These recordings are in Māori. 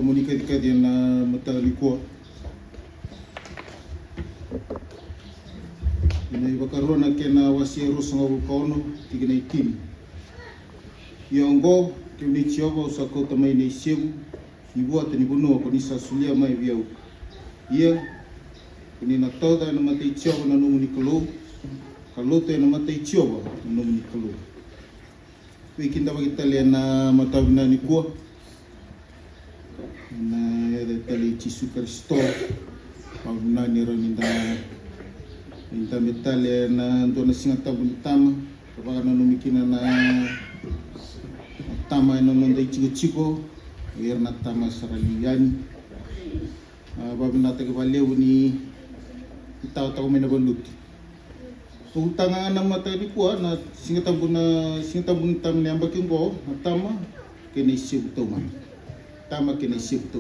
komunikasi na matalikua. Ina iwakarona kena wasiero sanga bukaono tigina ikini. Yongo kuni chiova usako tamai nei segu iwa tani buno ko ni sasulia mai viau. Ia kuni na toda na matai chiova na nomu nikolo. Kalote na matai chiova na nomu nikolo. Wikinda bagitalia na matawina nikua. Na tali Yesu Kristo paguna ni roninda inta metale na dona singa tabun tama kapag nanumikina na tama ino nonda ichigo wer na tama saralian babi nata ke valeu ni tao tao mena balut utanga na mata di kuah na singa tabun tam ni ambakin ko na tama kene sibu tama kene sibu ta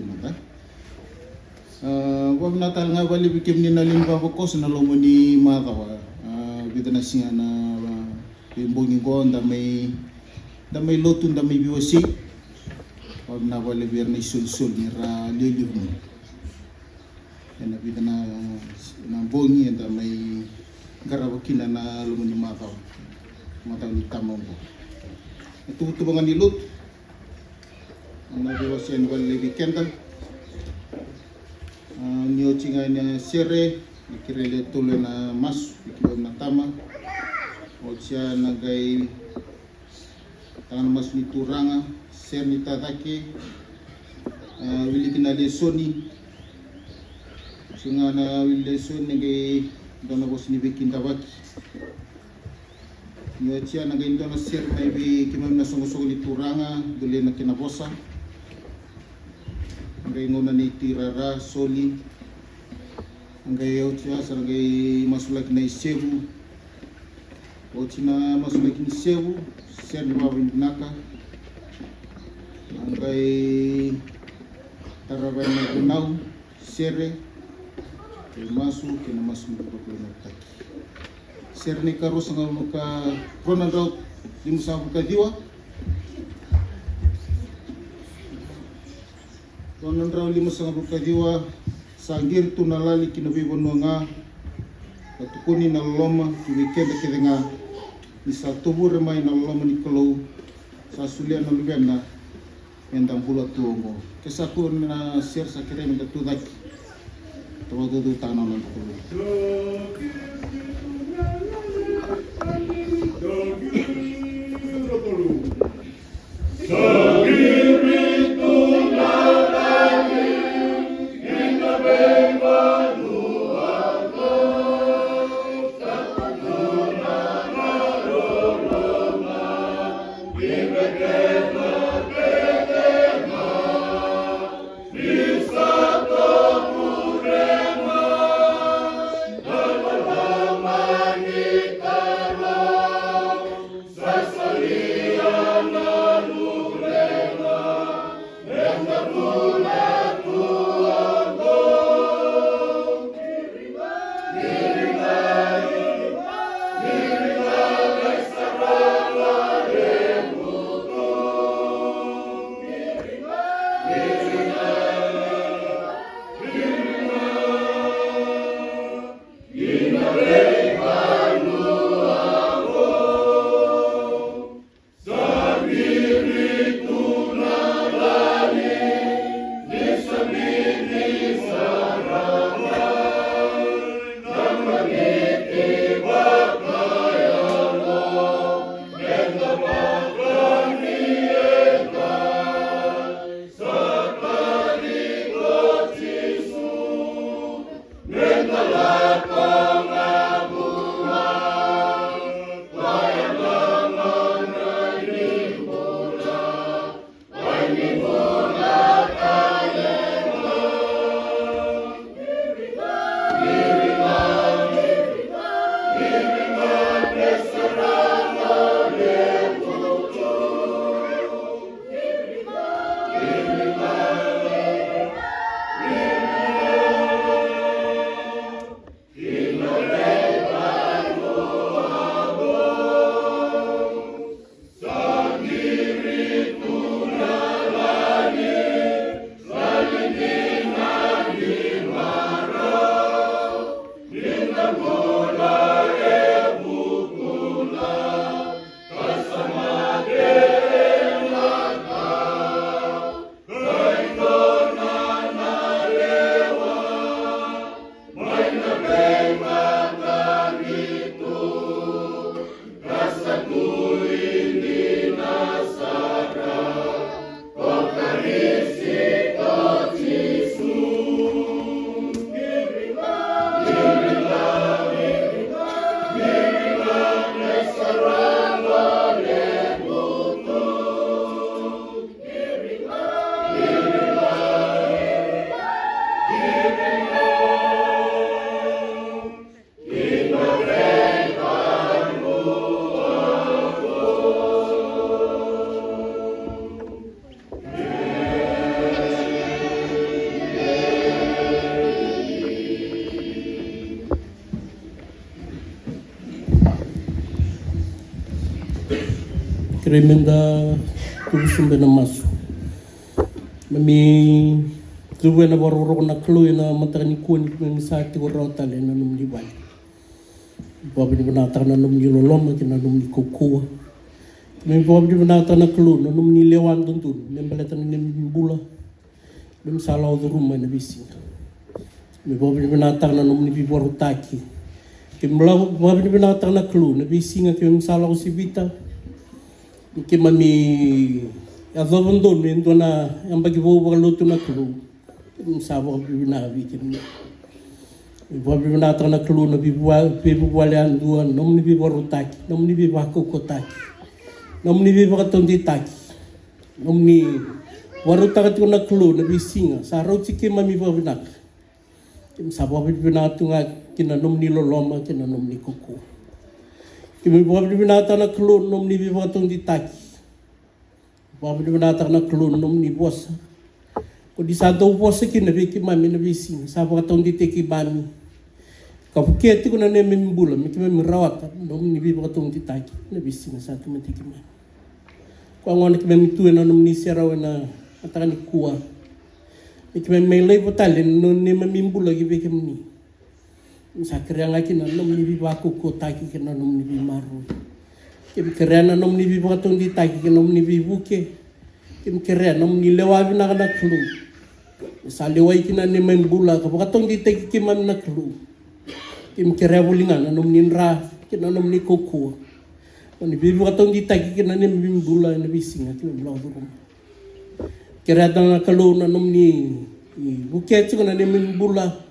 wag natal nga bali bikim ni nalim babakos na lomo ni matawa bida na singa na bimbongin ko da may lotun da may biwasi wag na bali biar na isul ni ra liliw mo na bida na bongi da may garawakina na lomo ni matawa ni tamang ko ito tubangan ni lot na biwasi ang bali bikenda nio chinga ina sere ikirele tole na mas ikiwa na tama ocha nagai tangan mas ni turanga ser ni tatake wili kina lesoni singa na wili lesoni nagai dona bos ni bikin tabaki nio cha nagai dona ser na ibi kimam na songo ni turanga dole na kina bosa ngai ngona ni tirara soli ngai ocha sargai masulak na isebu ochina masulak ni sebu ser ni babin naka ngai tarabai na gunau sere masu kena masu ko na taki ser ni karo sanga muka pronan raut limusa buka diwa Konon raw lima sa bukadiwa sangir tu nalali kinabibo nga katukuni na loma kiwikenda kidenga isa tubur mai na loma ni kolo sa sulia na lugana endang pula tuongo kesaku na ser sa kirem da tudak tawado du tanan na kolo Roma tremenda kusumbe na masu. Mami tuwe na waroro na klue na matani kuan kami sakti warota le na num di bali. Babi di benata na num di loloma kina num di kokua. Mami babi di benata na klue na num ni lewan tuntun. Membeleta na nem bula. Mem salau du rumah na bisi. Mami babi di benata na num ni biborutaki. Kembala babi di benata na klue na bisi nga kami salau si vita. Mami Azabandon mendo na yang bagi bawa lutu na kelu, sabab bina bikin. Bawa bina tak na kelu na bibual yang dua, nom ni bibaru taki, nom ni bibaku kotaki, nom ni bibakatong di taki, nom ni waru takat na kelu na bisinga, sarau ciki mami bawa bina. Sabab bina tu ngak kina nom ni loloma kina nom ni kuku. Kimi bawa bina tak na kelu nom ni bibakatong di taki. Bawa di mana tak nak keluar nom ni bos. Ko di satu bos ki na biki mami na bisi. Sapa katong di teki bami. Ka puket ko na ne membula, mi kime merawat nom ni bi katong di taki na bisi na satu mi teki mami. Ko ngon kime mi tu na nom ni seraw na atakan kuwa. Mi kime melay potale no ne membula gi biki mi. Sa krea ngaki na nom ni bi baku ko taki ke na nom ni bi maru. Kim kerana nom ni bi patong di taki ke nom ni bi buke. Kim kerana nom ni lewa bi na klu. Sa lewai kina ni membula ka patong di taki ke mam na klu. Kim kerana bulingan nom ni ra kina nom ni koko. Ni bi patong di taki kina ni membula na bisinga kim blau du. Kerana na klu na nom ni buke tu na ni membula.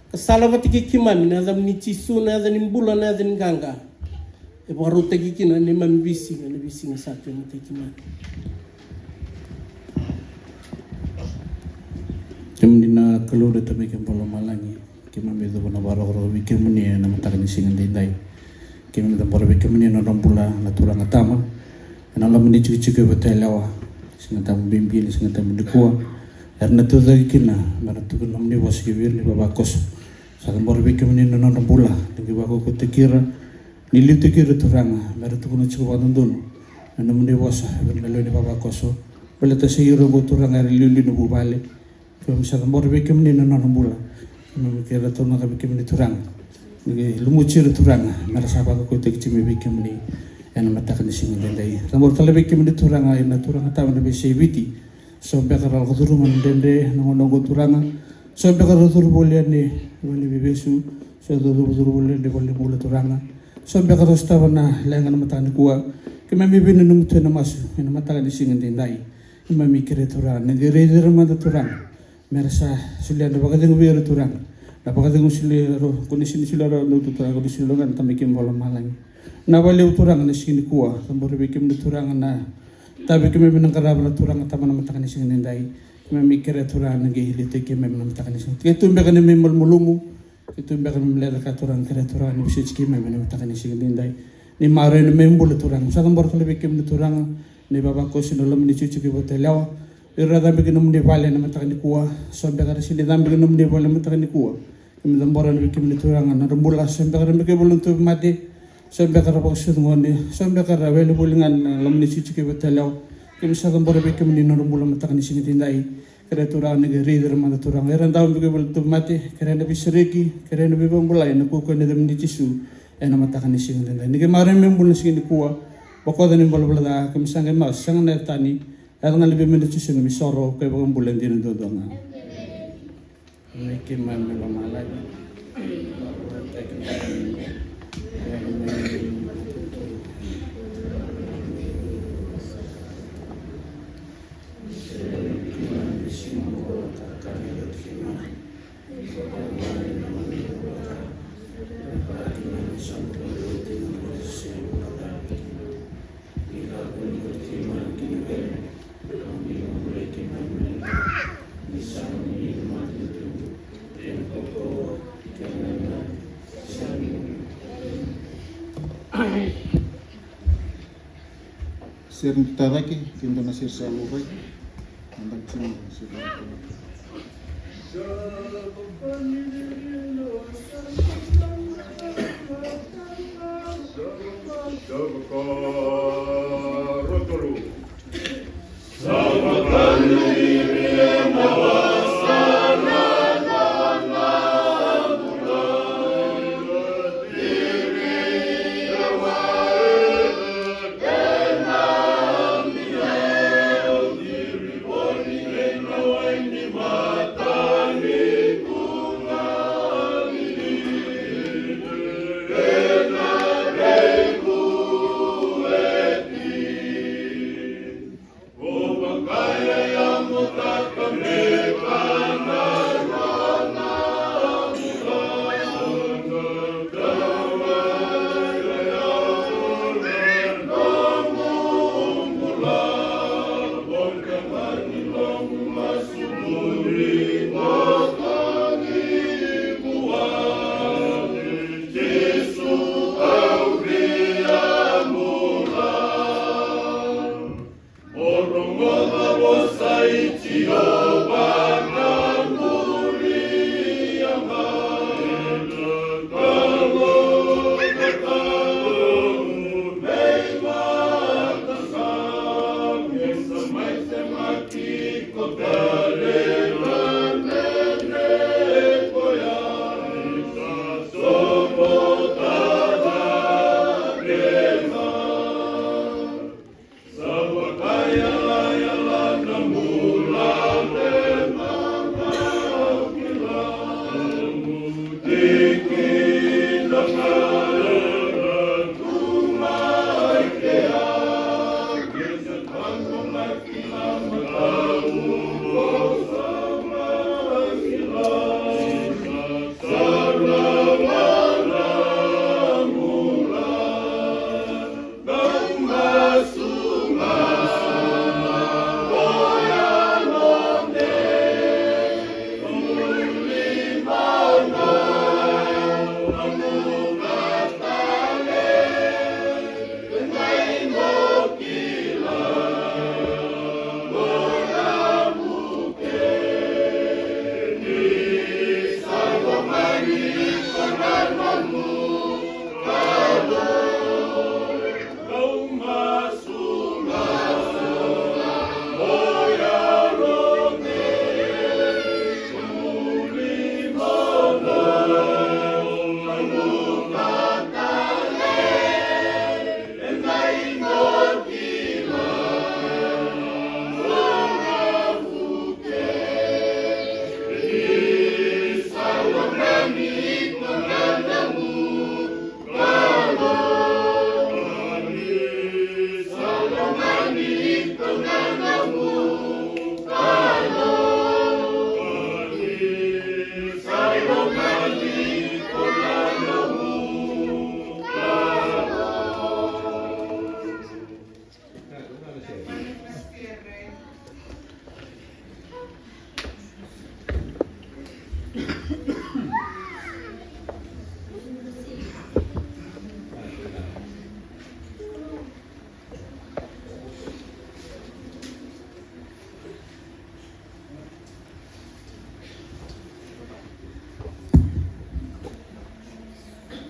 Kasala batiki kimam na zam ni cisu na zam ni mbula na zam ganga. E baru tegi kina ni mambisi na bisi na satu ni tegi man. Kemdina kalau dah tapi kembali malangi. Kemampu itu pun baru baru bikin meni na matakan singan dindai. Kemdina baru bikin meni na rombula na turang atama. Na lam meni cuci betul lawa. Singan tamu bimbing singan tamu dekua. Karena tu lagi kina. Mana tu kan meni bos kibir ni babakos. Sakan baru bikin meni na rombula. Dengan baku kutekira. Nilim tu kira turanga, mereka tu kena cukup adun, anda mende wasa, berlalu ni bapa koso, bela tu sehiro go turanga lilu ni bu balik, kalau misalnya baru bikin ni nana nambula, kira tu nak bikin ni turanga, ni lumu ciri turanga, mereka sahabat aku tu kecil bikin ni, yang mata kan disini dendai, tambah kalau bikin ni turanga, yang turanga tahu ni besi biti, sampai kalau kau turun mendende, nonggo turanga, sampai kalau turun boleh ni, boleh bebesu, sampai turun boleh ni boleh mula turanga. So beka rosta wana lengan matani kuwa kima mi binu numtu na masu ina mataka ni singan dindai kima mi kire turan negere mata turan merasa sulia na baka dengu biru turan na baka dengu sulia ro kondisi ni sulia ro nutu turan kondisi lo kan tamikim bola malang na wale turan na sini kuwa tambor bikim na turan na tabi kima binang karaba na turan tama na mataka ni singan dindai kima mi kire turan nagihilite kima na mataka ni singan kaya tumbe ka ni may mulungu itu bahkan melihat katuran keraturan ni bisik kima mana matakan isi dindai ni mare ni membul turang sa tambor kali bikin turang ni baba ko sinolam ni cucu ke botelaw irada bikin ni vale na matakan ni kuwa so bahkan sini dam bikin ni vale matakan ni kuwa ni tambor ni bikin ni turang na rembula so bahkan bikin bulun tu mati so bahkan bako sudngoni so bahkan rawel bulingan lam ni cucu ke botelaw kim sa tambor bikin ni rembula matakan isi dindai kira turang negeri derma turang eran tahun begitu betul mati kira nabi seriki kira nabi pembulai nak kuku ni demi cisu enak matakan di sini dan ni kemarin membul sini kuah pokok dan membul belada kemisang kemas sangat netani eran lebih mendicis ni misoro kaya pembulan di nanti doang ni kemarin memang malai Sering kita lagi, kita nasir salurai, anda cuma sudah.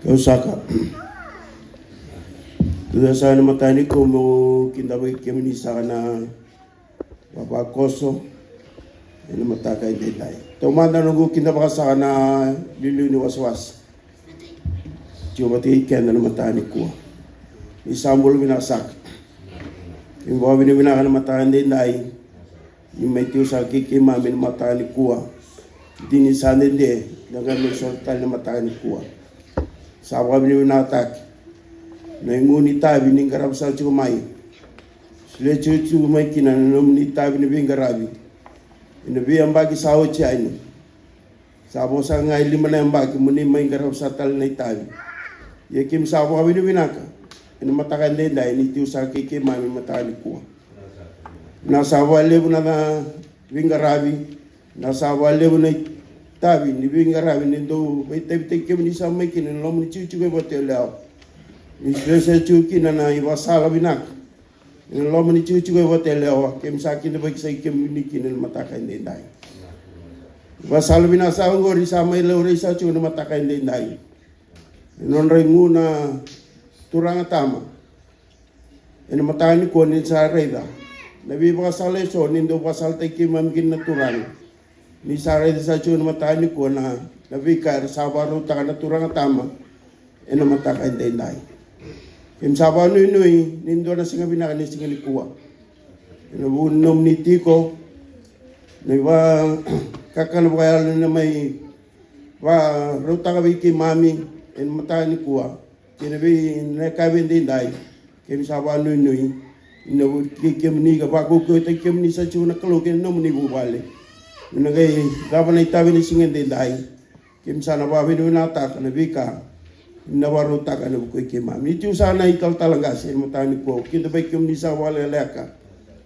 Osaka. Tuda sana matani ko mo kinda ba kemi sana Papa Koso ina mataka ite tay. Tomanda nungu kinda ba sana lilu ni waswas. Coba tiken na matani ko. Isambol binasak. Imbawa binibinakan na matani din ay yung may tiyo sa kikimamin matani ko. Dini sana din dagan may sortal na matani ko. Sawa binibinatak. Na inguni tabi ni garab sa chumai sile chuchu mai kinan nom ni tabi ni bingarabi ina bi ambagi sawo chaini sabo sa ngai lima na ambagi muni mai garab sa tal na tabi yekim sabo abi ni binaka ina matakan le dai ni tiu sa kike mami matali ko na sabo lebu na bingarabi na sabo lebu na tabi ni bingarabi ni do bai tabi kem ni sa mai kinan lom ni chuchu be botelao Ispresa cuki na iwasala binak. Lo mani cuci ko hotel lewa kem sakin ba kisay kem niki na mataka hindi dai. Iwasala binak sa ngori sa may lore sa cu na mataka hindi dai. Non rengu na turang tama. ina matani ko ni sa reda nabi pasal eso nindo pasal te kimam kin natural ni sa reda sa chun matani ko na nabi ka sabaru ta natural tama ina mataka indai kim sabanu nui nindo na singa binaka ni singa likuwa ina bunom ni tiko ni ba kakan bayal na may wa ruta ka biki mami en matani kuwa kinabi na kabin din dai kem sabanu nui na kem ni ka ba ko te kem ni sa chuna kalo ken no ni bubale na gai gaban itabi ni singen din dai kem sana ba binu na ta na bika na waruta ka na ko kem mami tu sana ikal talangas en matani ko kita ba kem ni sa wala leka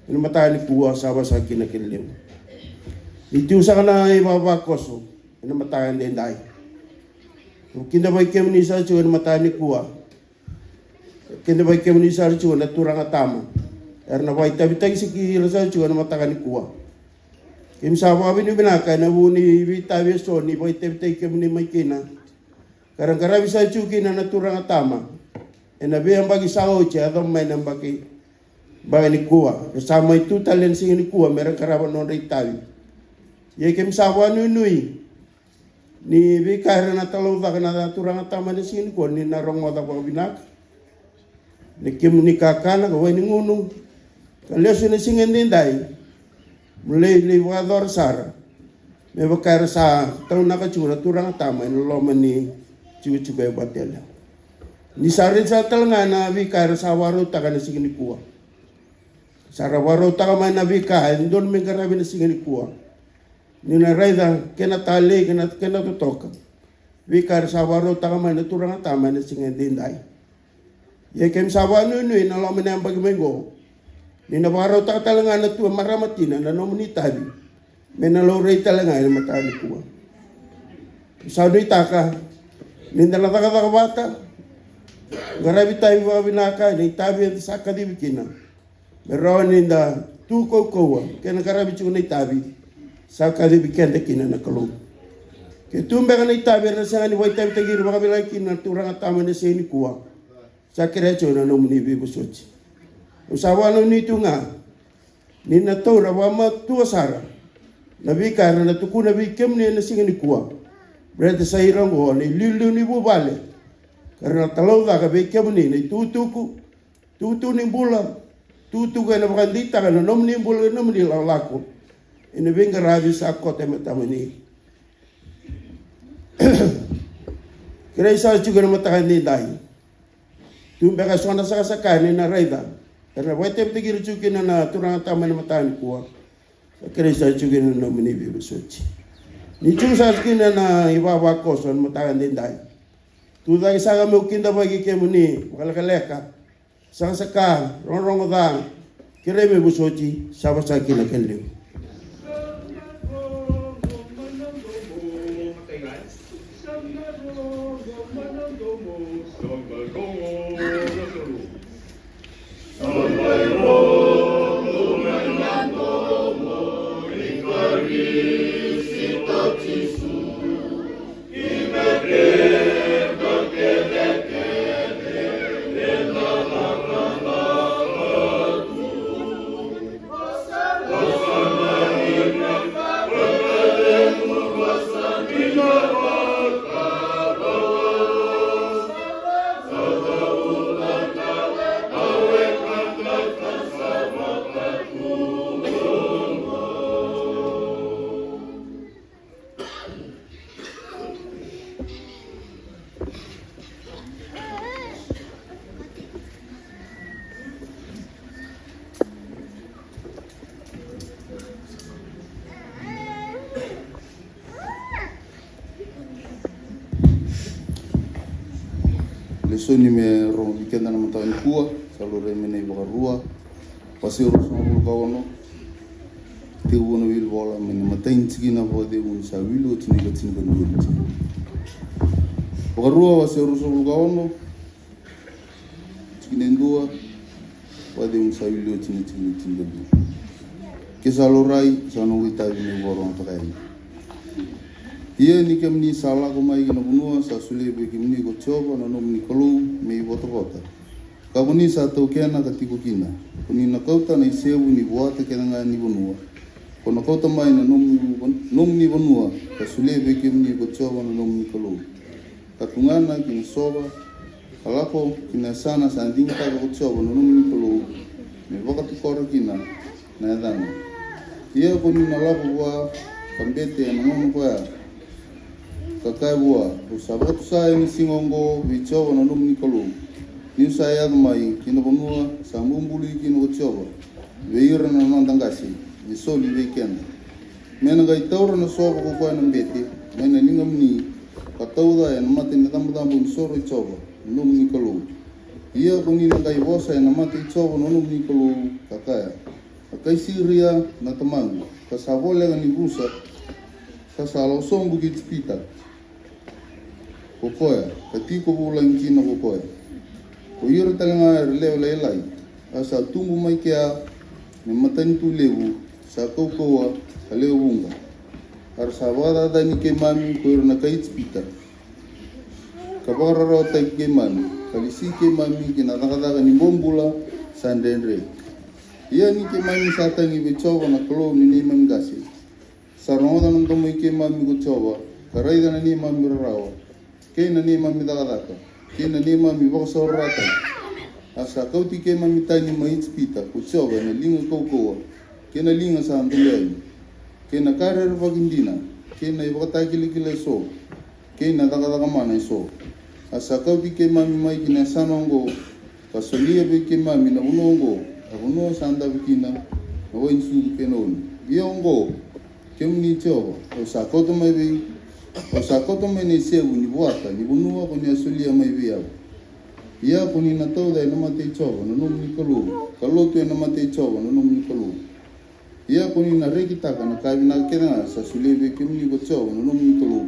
en matani kuwa sa ba sa kinakilim itu sa kana ibaba koso ina matakan din dai kinda ba kem ni sa chuan matani kuwa kinda ba kem ni sa chuan naturang atama erna ba itabi tag siki sa chuan matakan kuwa kim sa ba binu binaka na buni bitabi so ni ba itabi tag kem ni makina karang bisa chuki na naturang atama ina bi ang bagi sao cha adam may nang bagi ni kuwa sama itu talen sing ni kuwa merang karaban non itabi ye kem sawa nui ni bi kahra na talo da kana turang tama ni sin ko ni narong wada ko binak ni kem ni kakana ko ni ngunu kaleso ni singen din dai mulai li wador sar me bakar sa taw na ka chura turang tama ni loman ni chu be batela ni sarin sa talanga na bi kahra sa waro ta kana singen kuwa sara waro ta ka man na bi ka ndon me karabi na singen kuwa nina raida kena tale kena tutoka vikar sawaro takama na turang tama na singen dindai ye kem sawanu nu na lo menam bagi mengo nina waro takalanga na tu maramatina na no munitabi menalo rei talanga na matali kuwa saudi taka ninda la taka bata garabi tabi wa binaka ni tabi saka di bikina meron ninda tu kowa kena garabi chuna tabi saka di bikin de kina na kalung ke tumbe kana itabi na sanga ni wai tabi tagir baka bila kina turang atama na sini kuwa sakira chona no muni bi busochi usawano ni tunga ni na tora wa ma tua sara nabi kana na tukuna bi kemne na singa ni kuwa berarti sairang ho ni lilu ni bubale karena talau da ka bi kemne ni tutu ni bula tutu kana bakandita kana no muni bula no muni lako ina benga rabi sa kote matamani kira isa juga na matakan ni dai tumbe ka sona sa sakani na raida karena wate ptigir chuki na turang tama na matakan kuwa kira isa juga na nomini bibusochi ni chung sa skina na ibaba koson matakan din dai tu dai sa ga mukinda bagi kemuni wakaleka sa saka ronrongo da kira bibusochi sa sakina kenlim Lesoni me ro weekend na matakan kuwa salure me nei bakarua pasi ro so kawono te wono wil bola me matain tsigina bode un sa wilo tini ka tini ka nuti bakarua wasi ro so kawono tsigina ndua bode un sa wilo tini ka nuti ke salurai sano wita ni borong takai ia ni kem ni sala ko mai na bunua sa sule be kem ni ko choba na nom ni kolu me bota bota Ka kuni sa tau kena ka tiku kina. Kuni na kauta na isewu ni buata kena nga ni bonua. Kona kauta mai na nom ni bonua. Ka sulebe kem ni kochowa na nom ni kalu. Ka tungana kina soba. Kalako kina sana sa andinga ka kochowa na nom ni kalu. Me wakatukora kina na edana. Ia kuni na lapu wa kambete ya nangono kwa kakai bua. Usabatu sa ni singongo vichowa na nom ni kalu. Ni saya mai kino bonua sa mumbuli kino kochoba veira na nandangasi ni soli weekend mena ga itaura na soba ko kwa nambete mena lingam ni katauda ya namate na tambu soro choba num ni kalu ia kuni na ga iwosa ya namate choba num ni kalu kakaya akai siria na tamangu kasabole ga ni busa kasalo sombu kitpita kokoya katiko bulan kino kokoya ko yoro talanga leo lelai asa tumbu mai kia ne matani tu lewu sa kokoa leo bunga ar sabada da ni ke mami ko yoro na kai spita kabara rota ke mami kalisi ke mami ke na daga ni bombula sandendre ia ni ke mami satangi be choba na klo ni mami gasi saroda nan to mai ke mami ko choba karai da ni mami rawa ke na ni mami daga kena ni mami bosa rata asa kau ti ke mami tani mai spita ku choba na linga kokoa kena linga sa andulai kena karer vagindina kena ibata kilikile so kena daga mana so asa kau ti ke mami mai kina sanongo kasolia be ke mami na unongo abuno sanda bikina no insu kenon iongo kemni choba asa kau to mai be Osakoto mene sewu ni buata ni bunua kuni asulia mai bia. Ia kuni na tau da na mate choba no nom ni kalu. Kalu tu na mate choba no nom ni kalu. Ia kuni na rekitaka na kabina kena sa sulebe kemni ko choba no nom ni kalu.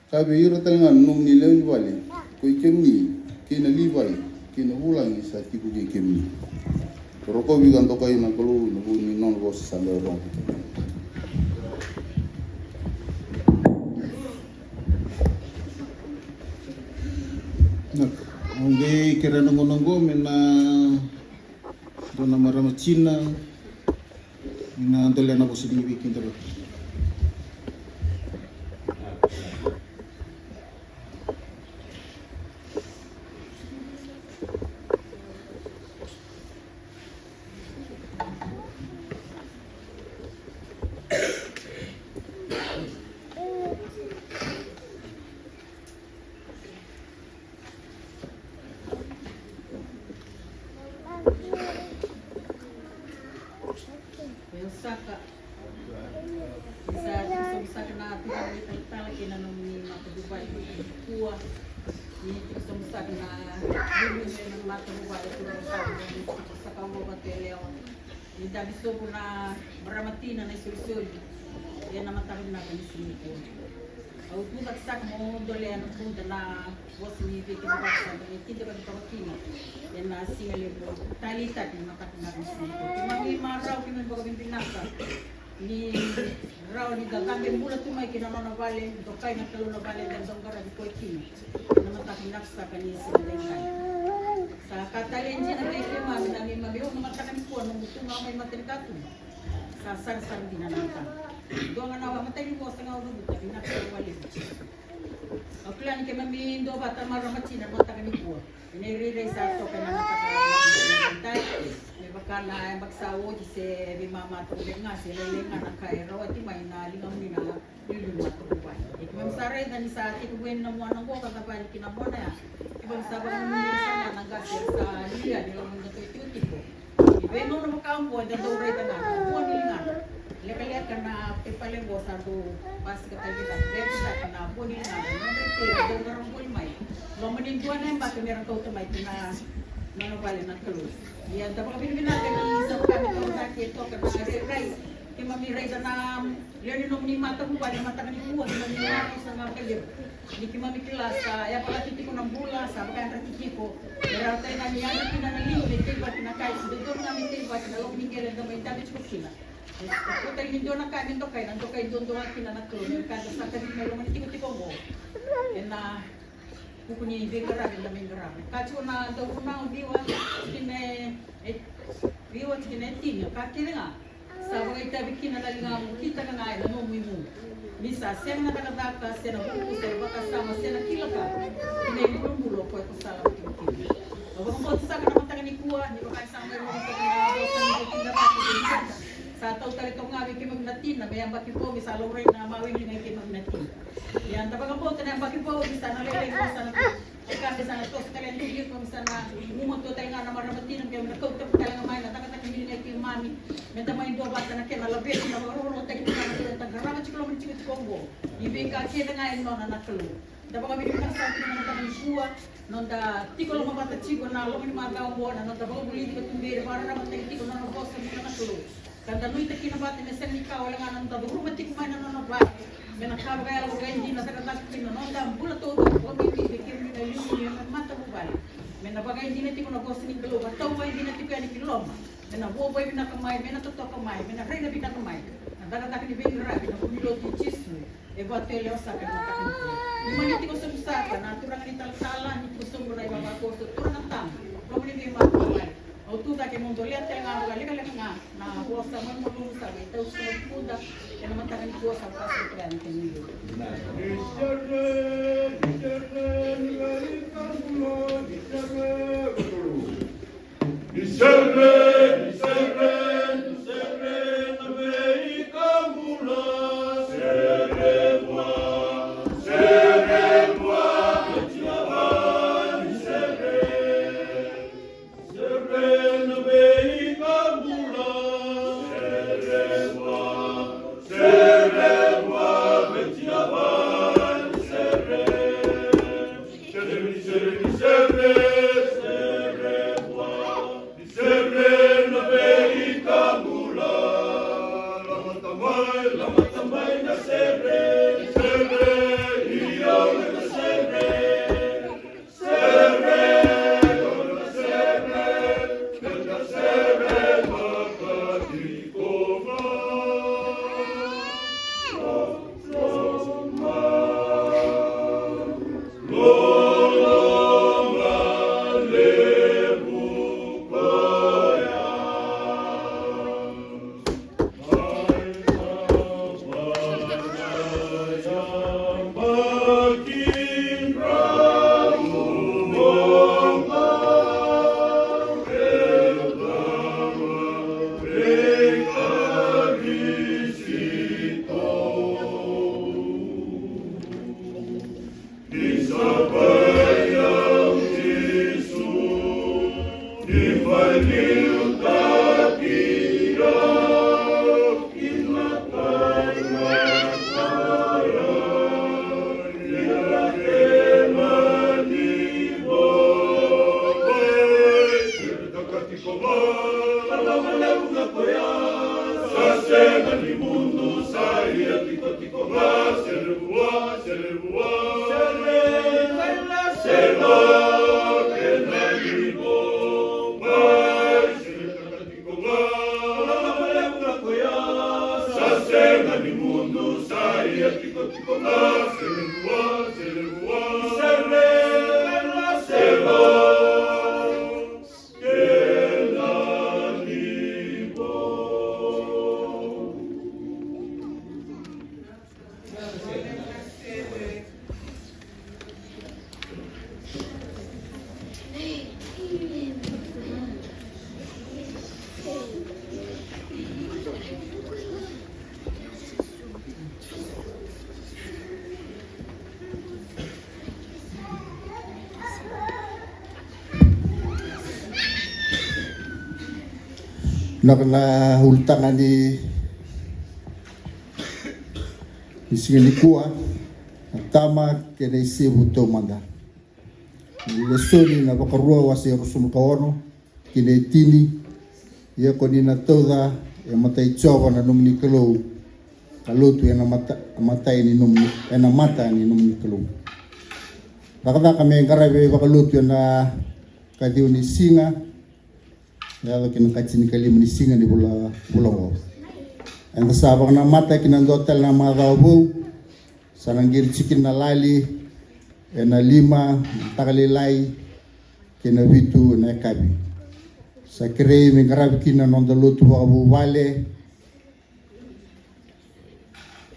Kabe ira tanga nom ni leun wale. Ko kemni kena liwai kena ulangi sa tiku ke kemni. Roko bi ganto kai na kalu no ni non go sa ro. Onge kira nongo mena dona marama Cina mena dole na bosi di weekend terus. Saka bisa kena tidak kita lagi nanti mata Dubai kuah ini bisa kena dulu memang mata Dubai itu tahu saka mau bataleo ini dah bisa guna beramati nana isul dia nama tahu nak di sini tu au tu tak sak mau dole anu pun dana bos ni bikin baksa ini tidak berkini dan nasi lebo tali tadi maka nak di sini kami marau kami bawa pimpin nasa ni raw ni gagambe mula tu mai kina nona vale dokai na telu na vale dan zongara di koi kini nama tak naksa kani sindengai sa katalenji na kay mami na mi mami o mata kami ko nung buto nga may materikatu sa san dinanata do nga nawa matay ko sa nga ulo tapi naksa wali Oklan ke mami do bata maramati na mata kami ko inire sa to kana mata may bakana ay bagsawo se bi mama to nga sila lenga na kay rawati may na lingam ni na lulun matubay ikmam sare dan sa ati ko gwen na mo nang ko katapan kinamona ya ibang sabang ni sa nanggasir sa liya ni mo na tuti ko ibeno na makampo da do ray na ko ni nga lekaliat kana pipalenggo sa to pas katagitan sa kana po ni nga no retiro do garong boy may lomanin ko na ba kami ra to may na Mano vale na kalus. Yan tapos kami natin isang kami to sa kito kasi ray. Kaya mami ray na yan nung ni mata ko wala mata ni ko ni ni sa mga kalib. Di ki mami kelas ya pala titi ko ng bula sa baka ang titi ko. Pero tayo na niya na pinanaliw ni tiba kinakay sa dito namin tiba kinalok ni kere na may damage ko sila. Ko tayo hindi na kami to kay nando kay doon doon kinanaklo. Kada sa kami meron man tiko mo. And Kukuni bengarabe na bengarabe. Kacho na daw na biwa kine biwa kine tinga kakile nga. Sabi ita bikina na linga mo kita ka nga na mo mo. Bisa sena na kadaka sena buku sena baka sama sena kilaka. Kine bulubulo ko ko sala kiti. Abang ko sa kana matanga ni kuwa ni baka sama mo ko na bosan ni tinga pa ko. Sa tao tali ko nga biki magnatin na bayang baki po misalo rin na mawing ni kay magnatin. Yan tabaga po tanang baki po bisa na lele ko sa kasi sana to sa kalian hindi ko sana umuto tayo nga na maramatin ang kaya nakauta pa talaga may natakatak hindi na kay mami menta may do bata na kaya labet na marunong tayo na tagarama chiklo mo chiklo Kongo ibig ka kaya nga ino na nakalo tabaga may ka sa atin na tanang kuwa nonda tikolo mabata chiko na lo ni magaw mo na nonda bago buli ko tumbir para naman tayo tiko na boss na nakalo kanda nuita kinabata na sa nika wala nga nang tabu rumatik may nanonobay menakaba kaya ko hindi na sa katak nonda bula todo ko may bibigyan ni yung mata bubal menabagay hindi na tiko na boss ni galo taw may hindi na tiko ni kiloma menaboboy binakamay menatotokamay menarey na binakamay nandaratak ni bengarabe na kumilo ti chismo e batele sa kanata ko ni maniti ko sa musaka na turang ni talsala ni kusum ray baba ko turang tam ko ni mata o tuda ke mundo lihat nga galing nga na bosa man mo sa ito sa puda kaya naman tagan ko sa paso plan kanino nakana hultangan ni Singanikua tama kena isi buto manda lesoni na bakarua wasi rusum kawono kine tini ya konina toda ya matai chowa na numni kelo kalutu ya na mata ini numni ya na mata ni numni kelo nakata kami ngarabe bakalutu ya na kadiu ni singa ya kina kachini kalim ni singa di bula wo and sabang na mata kinandotel na madaubu sananggir chikin na lali ena 5 takalilai kena vitu na kabi sa kere me ngarabi kina non lotu abu vale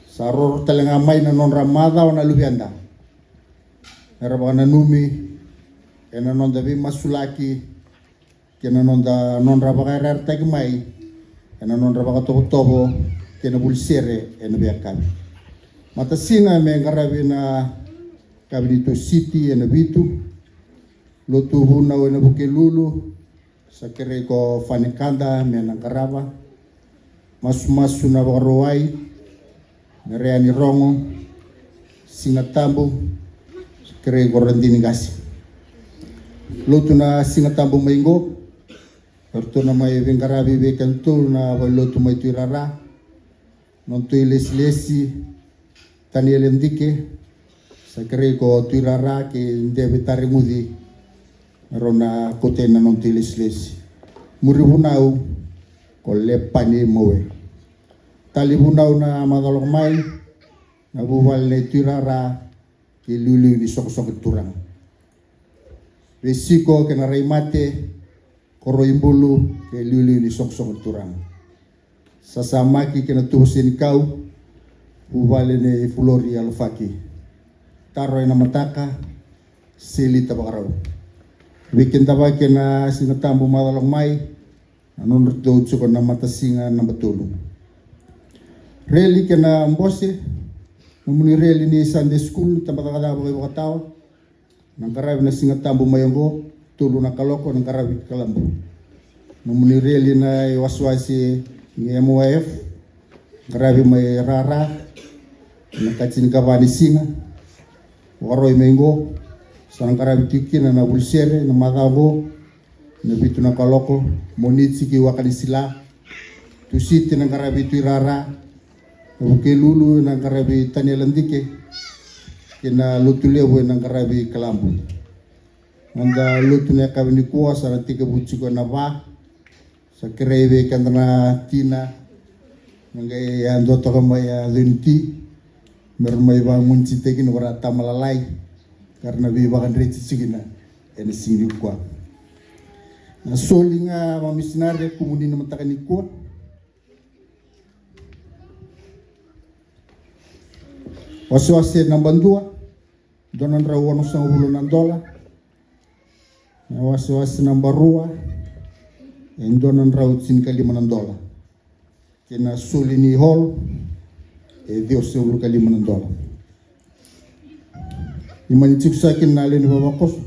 sa ror talenga mai na non ramada ona lubianda era bana numi ena non davi masulaki kena non rabaga rer tag mai ena non rabaga tobo kena bulsere ena biakabi mata singa me ngarabi na kabinito city ena vitu lotu huna wena buke lulu sakere ko fanikanda mena karaba masu na warowai nereani rongo singatambu sakere ko rendini gasi lotu na singatambu maingo perto na mai vengarabi be kantul na lotu mai tuirara non tu lesi tani elendike sakere ko tuirara ke ndebe tarimudi rona kote na non tilis muri hunau ko lepani moe tali hunau na madalok mai na buwal ne tirara ke lulu ni sok turang resiko ke na raimate koro imbulu ke lulu ni sok turang sasamaki ke na tuhusin kau buwal ne fulori alfaki taro na mataka sili tabakarau bikin taba kena sinatambu madalong mai anon do tsuko na matasinga na batulu reli kena mbose mumuni reli ni Sunday school tambata kada boy bakataw nang karabi na singatambu mayongo tulu na kaloko nang karabi kalambu mumuni reli na waswasi ni MYF karabi may rara na katsin kabani singa waroy mengo sarang karabi tiki na bulsere na madavo na bitu na kaloko monitsi ki wakani sila tusiti na karabi tuirara buke lulu na karabi tanelandike kena lutulewe na karabi kalambu anda lutu na kabini kuwa sarang tika butsiko na ba sa kerebe kandana tina ngai ando to kamaya lenti mermai ba munci tekin warata malalai karena bibakan reci sigina ene singi kwa na solinga mamisinare kumuni na matakani kwa wasiwasi namba 2 donan rawano sa $10 na wasiwasi namba 2 en donan rawtsin $5 kina solini hall e Dios $10 imani sakin na alin babakos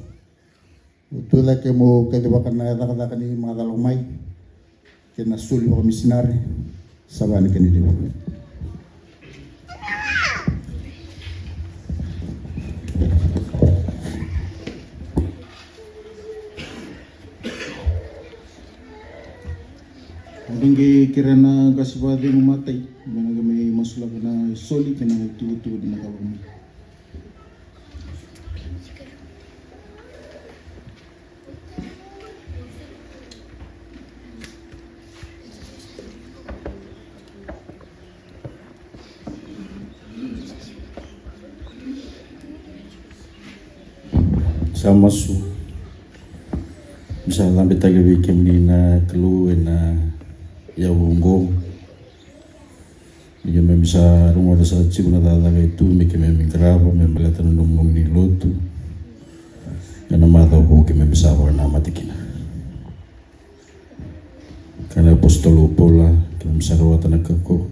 utula ke mo kadibakan na kata ni madalong mai kena suli ko misinare sabani kanidi Adenge kirana kasibade mumatay mga may masula na soli kena tutu di makalong sama su bisa lambe taga bikim ni na kelu na ya wongo dia bisa rumah desa ciku na dada itu mikir menggrava membelatan nung ni lotu karena mata ko ke bisa warna matikina karena apostolo pola ke bisa rawatan ko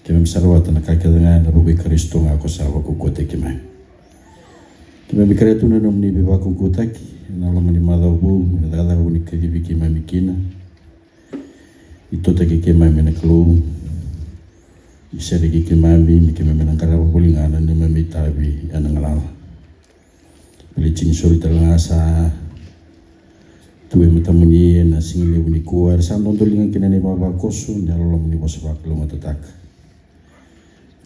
ke bisa rawatan kakadanga na rubi Kristo nga ako sa ko kote kimay kima mikare tu na nomni biba kung kutaki na alam ni madau bu na dala ko ni kagi biki mamikina ito taki kima menaklu isari ki mami mi kima menangkara bulingana ni mamitabi anang alala pelicing suri talanga sa tuwe matamuni na singili buni kuar sa nondolingan kinani baba kosu ni alam ni bosabak lo matatak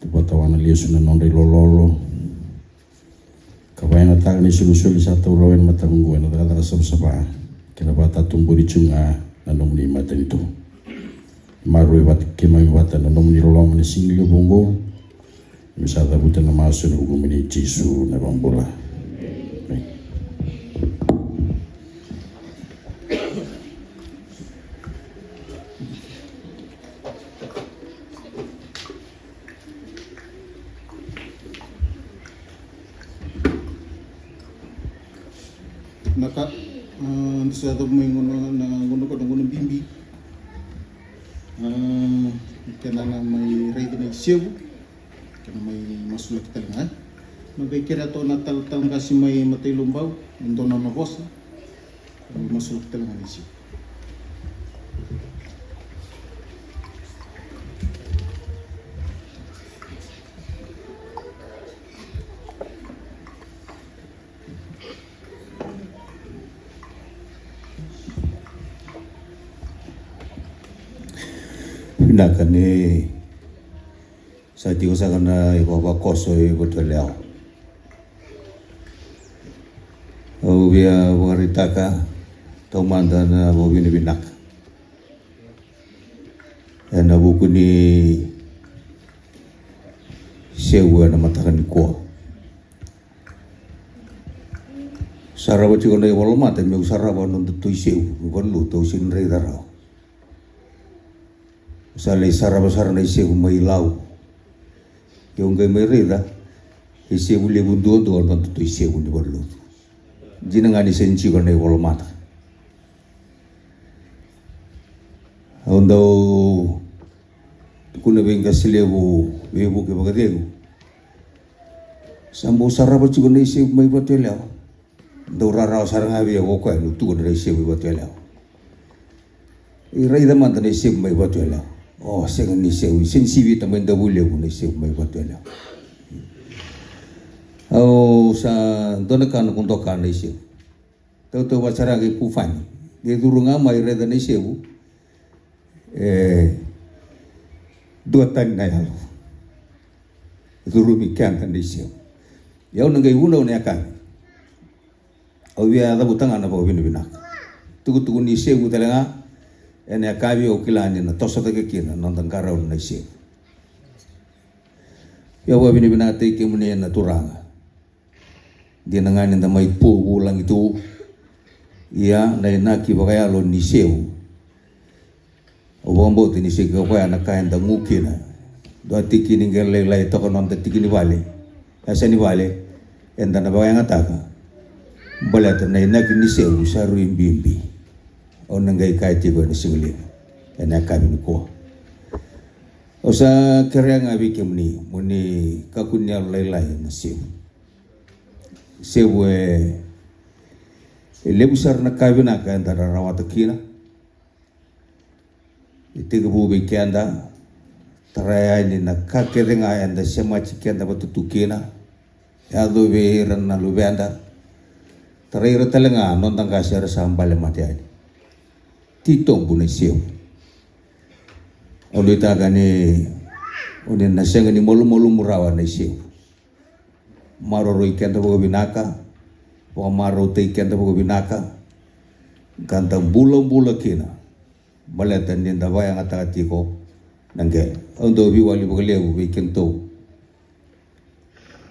tu batawan liusu na nonri lololo kawain atang ni sulu-sulu satu rawen mata mungguan atau sapa kena bata tumbuh di cunga nanom ni mata itu maru wat kemai wata nanom ni rolong ni singli bongo misal tabutan na maso na hukum ni Jisu na bambola sa to may ngono ko ngono bimbi. Kena na may ready na isiyo. Kena may masulit talaga. Magkikira to na tal kasi may matay lumbaw. Nandun na mabos. Masulit talaga na isiyo. Pinakani sa tigo sa kana ibaba koso ibutoleo. O via waritaka tomanda na bobini binak. Na buku ni sewa na matakan ko. Sarawa tigo na iwalo mata mi sarawa no tutui sewa walu to sin rei darao. Salai sarabasar na isiu may lau. Yung kay may rida, isiu lebunduan to ang tuto isiu ni barlo. Jina nga ni senchi ko na iwala mata. Daw kuna bing kasilebu webu ke bagadego. Sambo sarabat ko na isiu may batwelao. Daw raraw sarang abi ako ko ay luto ko na isiu may batwelao. Iray naman na isiu may batwelao. Oh, saya ni sewu sensibi tamang dabule ko na sewu may batwela. Oh, sa dona kan kung tokan na sewu. Tahu wacara ke pufani. Dia turunga may reda na sewu. 2 tan na yalo. Turumi kan na sewu. Yaw nangay unaw na kan. Au biya da butang ana pa binak. Tugu ni sewu talaga. Ene akabi o kilani na tosa take kina nandang karaw na isip. Yawa binibinate ke muni na turanga. Di na nga ninda may pugo lang ito. Iya na inaki bakayalo ni sew. O bombo ni sew kaya nakain da ngukina. Do tiki ni gelay to konon da tiki ni vale. Asa ni vale enda na bakayang ataka. Balata na inaki ni sew sa ruimbimbi. O nanggay kahit tigo na singli ena kami ko o sa kaya nga bikim ni muni kakunya laylay na sewu lebusar na kabi na kaya antara rawat kina itiga bubi kanda taraya ni na kakere nga anda sema chikenda batutukina yado behiran na lubenda tarayro talaga nontang kasyara sa ambale matiani titong bunay siyo. Ulit agani unin nasenga ni molu murawa na siyo. Maroroy kenda bago binaka, o marotay kenda bago binaka, kantang bulang kina, balatan din dabayang atakati ko nanggay. Ando biwali bago lewo bikento.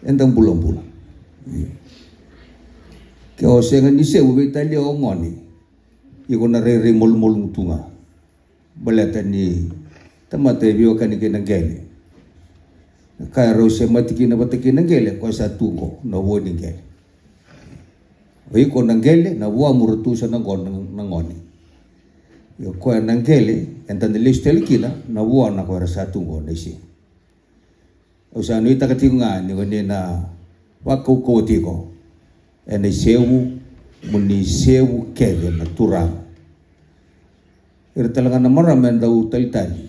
Endang bulang. Kaya senga ni siyo bitali o ngoni. Iko na re mol tunga. Balatan ni tamate biyo kanike ng gele. Kaya raw siya matiki na batiki ng gele ko sa tuko na wo ng gele. O iko ng gele na wo murutu sa ng ngoni. Yo ko ng gele entan listel kina na wo na ko sa tuko na siya. O sa nui takatinga ni na wako tiko. Ene sewu muni sewu kege na turang. Ira talaga na maramen daw talitani.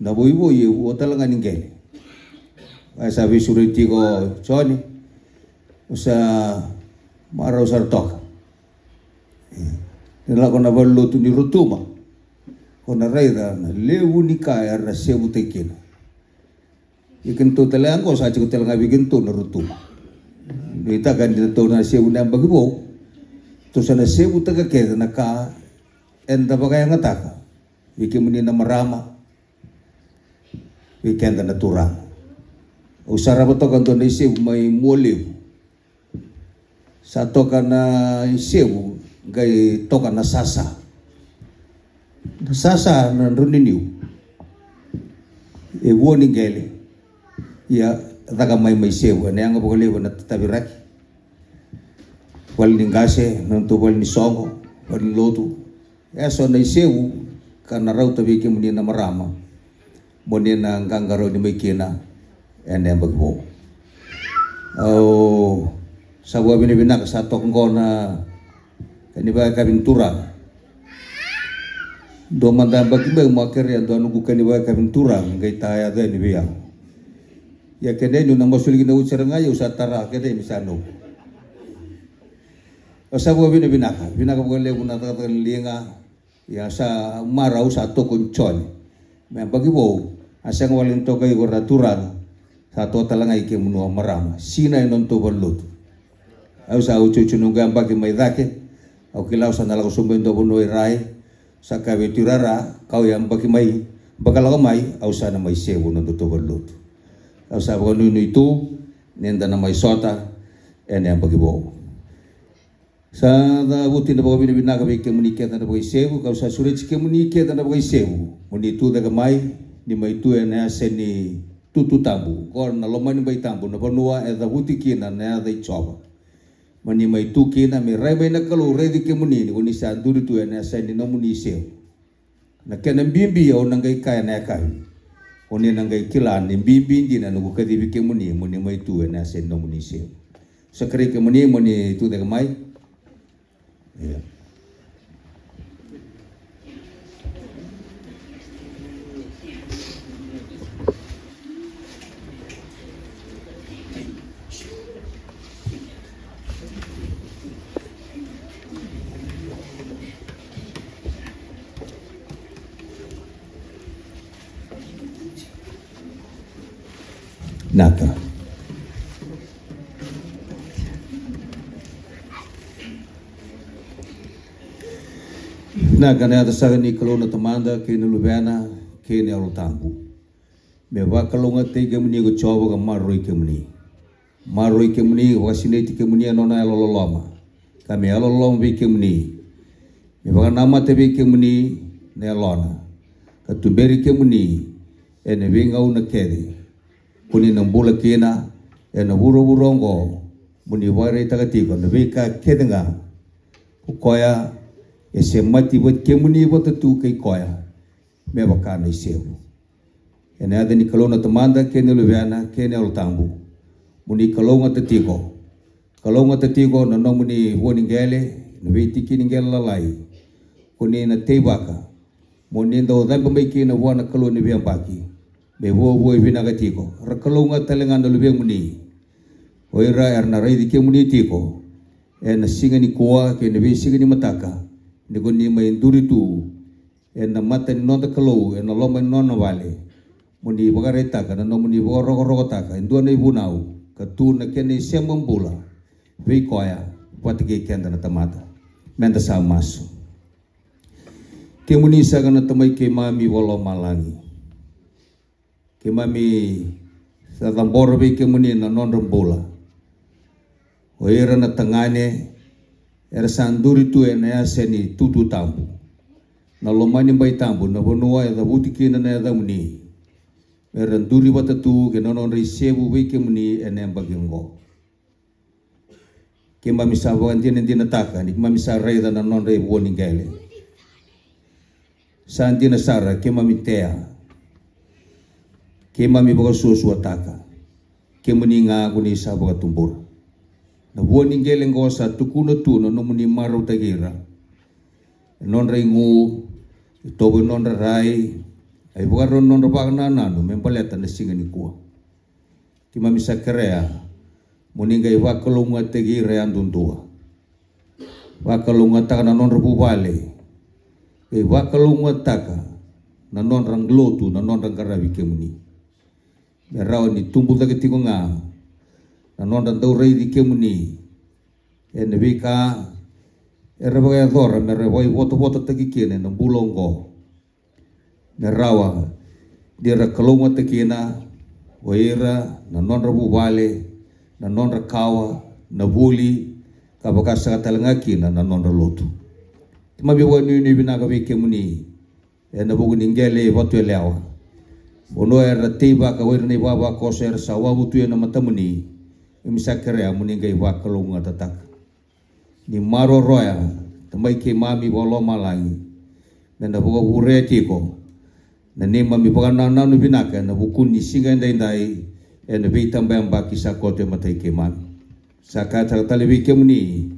Na boy o talaga ninggay. Kaya sabi suriti ko, Johnny, sa maraw sartok. Nila ko na baluto ni Rutuma. Ko na rayda na lewu ni kaya na sewu tekina. Ikan to talaga ko, sa ko talaga bigyan to na Rutuma. Ita kan dito na sewu na bagibo. To sana sewu taga keda na ka enda bagay nga taka. Wiki mo na marama. Wiki na turang. Usara mo to kanto na sewu may muliw. Sa to ka na sewu gay to ka na sasa. Sasa na runiniw. Warning gele. Ya taga may sewu. Ano yung pagkaliwa na tatabiraki. Wal ni gase, nung tubal ni songo, lotu eso na isewu kana rau tabi ke muni na marama muni na gangaro ni mai kina ene bagbo sabuah bina sa tok ngona kaniba kabintura do manda bagi ba makere do anu kaniba kabintura ngai taya de ni biya ya kene nu na mosul gina uceranga ya usatara kene misano sabuah bina boleh guna ta linga ya sa marau sa to kunchon me bagi bo asang walin to kai goraturan sa to talangai ke munu marama sina non to balut au sa ucu nungga bagi mai dake au kilau sa nalago sumbendo bono rai sa kabe turara kau yang bagi mai bakal mai au sa na mai sewu non to balut au sa bono itu nenda na mai sota ene yang bagi bo sa da buti na bawa bina ka ke muni ke na bagi sewu kau sa surit ke muni ke na bagi sewu muni tu daga mai ni mai tu ene aseni tutu tambu kor na lomani bai tambu na banua e da buti kina na da ichoba mani mai tu kina me rai bai na kalu re di ke muni ni uni sa duri tu ene aseni na muni sewu na kena bimbi au nangai kai na kai oni nangai kilan ni bimbi di na nugu kadi ke muni mai tu ene aseni na muni sewu sakre ke muni tu daga mai. Yeah. Naka. Na kana ada sagani kalona tamanda kene lubana kene arotambu me wa kalonga tege muni go chobo ga maroi ke muni wasine ti ke muni anona aloloma kami aloloma bi ke muni me wa nama te bi ke muni ne alona ka tu beri ke muni ene winga una kede kuni nambula kena ene buro-burongo muni ware tagati ko ne bika kedenga koya ese mati buat kemuni buat tu kai koya me bakana isewu ene ada ni kalona tamanda kene luviana kene altambu muni kalonga tatiko na no muni woningele no viti kiningela lalai kuni na tebaka muni ndo damba mai kina wana kaloni biambaki me wo bina gatiko rakalonga talengana luviang muni oira erna raidi kemuni tiko ena singani kuwa kene vi singani mataka ni mai duri tu ena mata ni nonda kalau ena loma ni nona vale muni bagareta kana no muni rogo taka indua nei bunau katu na kene sembambula vei koya watike kenda na tamata menda sa masu ke muni sa kana tamai ke mami walo malangi ke mami sa tambor vei ke muni na non rombula oira na tangane era sanduri tu ena seni tutu tambu na lomani bai tambu na bonua e da butiki na da muni era nduri wata tu ke nonon risebu we ke muni ena bagingo ke mami sa wanti na taka ni mami sa rai da non re boni gele santi na sara ke mami tea ke mami baga susu ataka ke muni nga guni sa baga tumbur na buoni geleng gosa tukuno tuno no muni maru tagira non rengu tobo non rai ai bukan non bagna nanu mempaleta na singani kuwa kima misa krea muni gai wakalunga tagira andundua wakalunga taka na non rebu vale gai wakalunga taka na non ranglotu na non rangarawi kemuni merau ni tumbu tagetiko nga na non dan tau rei di kemuni ene vika era bagai dora mere boy foto tagi kene na bulongo merawa dira kalonga tekina oira na non rabu vale na non rakawa na buli kabaka sa talanga kina na non ralotu mabi wani ni binaga vi kemuni ena bugu ningele watu elewa ono era tiba ka wirni baba koser sawabu tu na matamuni imsakere muni gai wakalunga tatak ni maro roya tamai ke mami bolo malangi na buka hure tiko na ne mami buka nana no binaka na bukuni singa ndai na be tambang baki sakote matai ke mami sakata talebi ke muni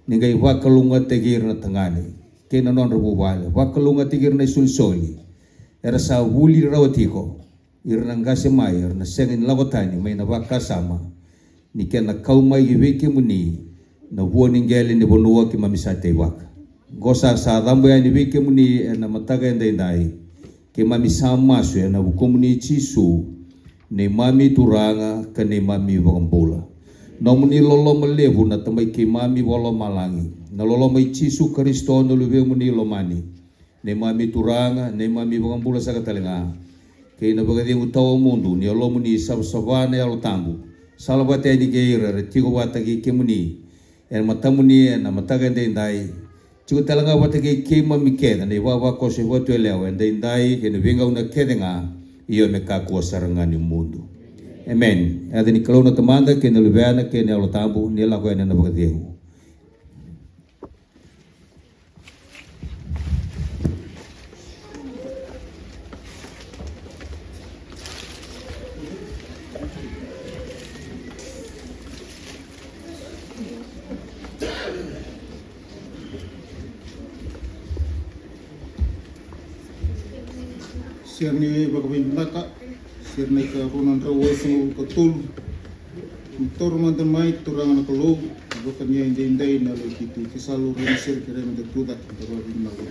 ningai wakalunga tegir na tangani ke na non rubu wale wakalunga tegir na sulsoli era sa wuli rawatiko irna ngase mai na sengin lagotani mai na wakasama ni kena kaumai gibe ke muni na warning gele ni bonua ki mamisate waka gosa sa dambo ya ni bike muni na mataga ndai ke mami sama su na bukomuni chisu ne mami turanga ka ne mami bokambola no muni lolo melevu na tamai ke mami wolo malangi na lolo mai chisu kristo no lube muni lomani ne mami turanga ne mami bokambola sa katalenga ke na bagadi utawa mundu ni lo muni sabsavana ya tambu salabate ni ke ira tiko watagi ke muni en matamuni na mataga ndai Cukup talanga watake kema mikeda ne wawa kose watu elewa ndai kene vinga una kedenga iyo mekaku sarangani mundu. Amen. Ada ni kalau na tamanda kene lubana kene alotambu ni la kwene na bagadiu. Sirni bagawin naka, sirni ka runan rawasu katul, tor mantan mai turang anak lo, bukan yang indai na lo gitu, kesalu rin sir kira na tuda, bagawin naka.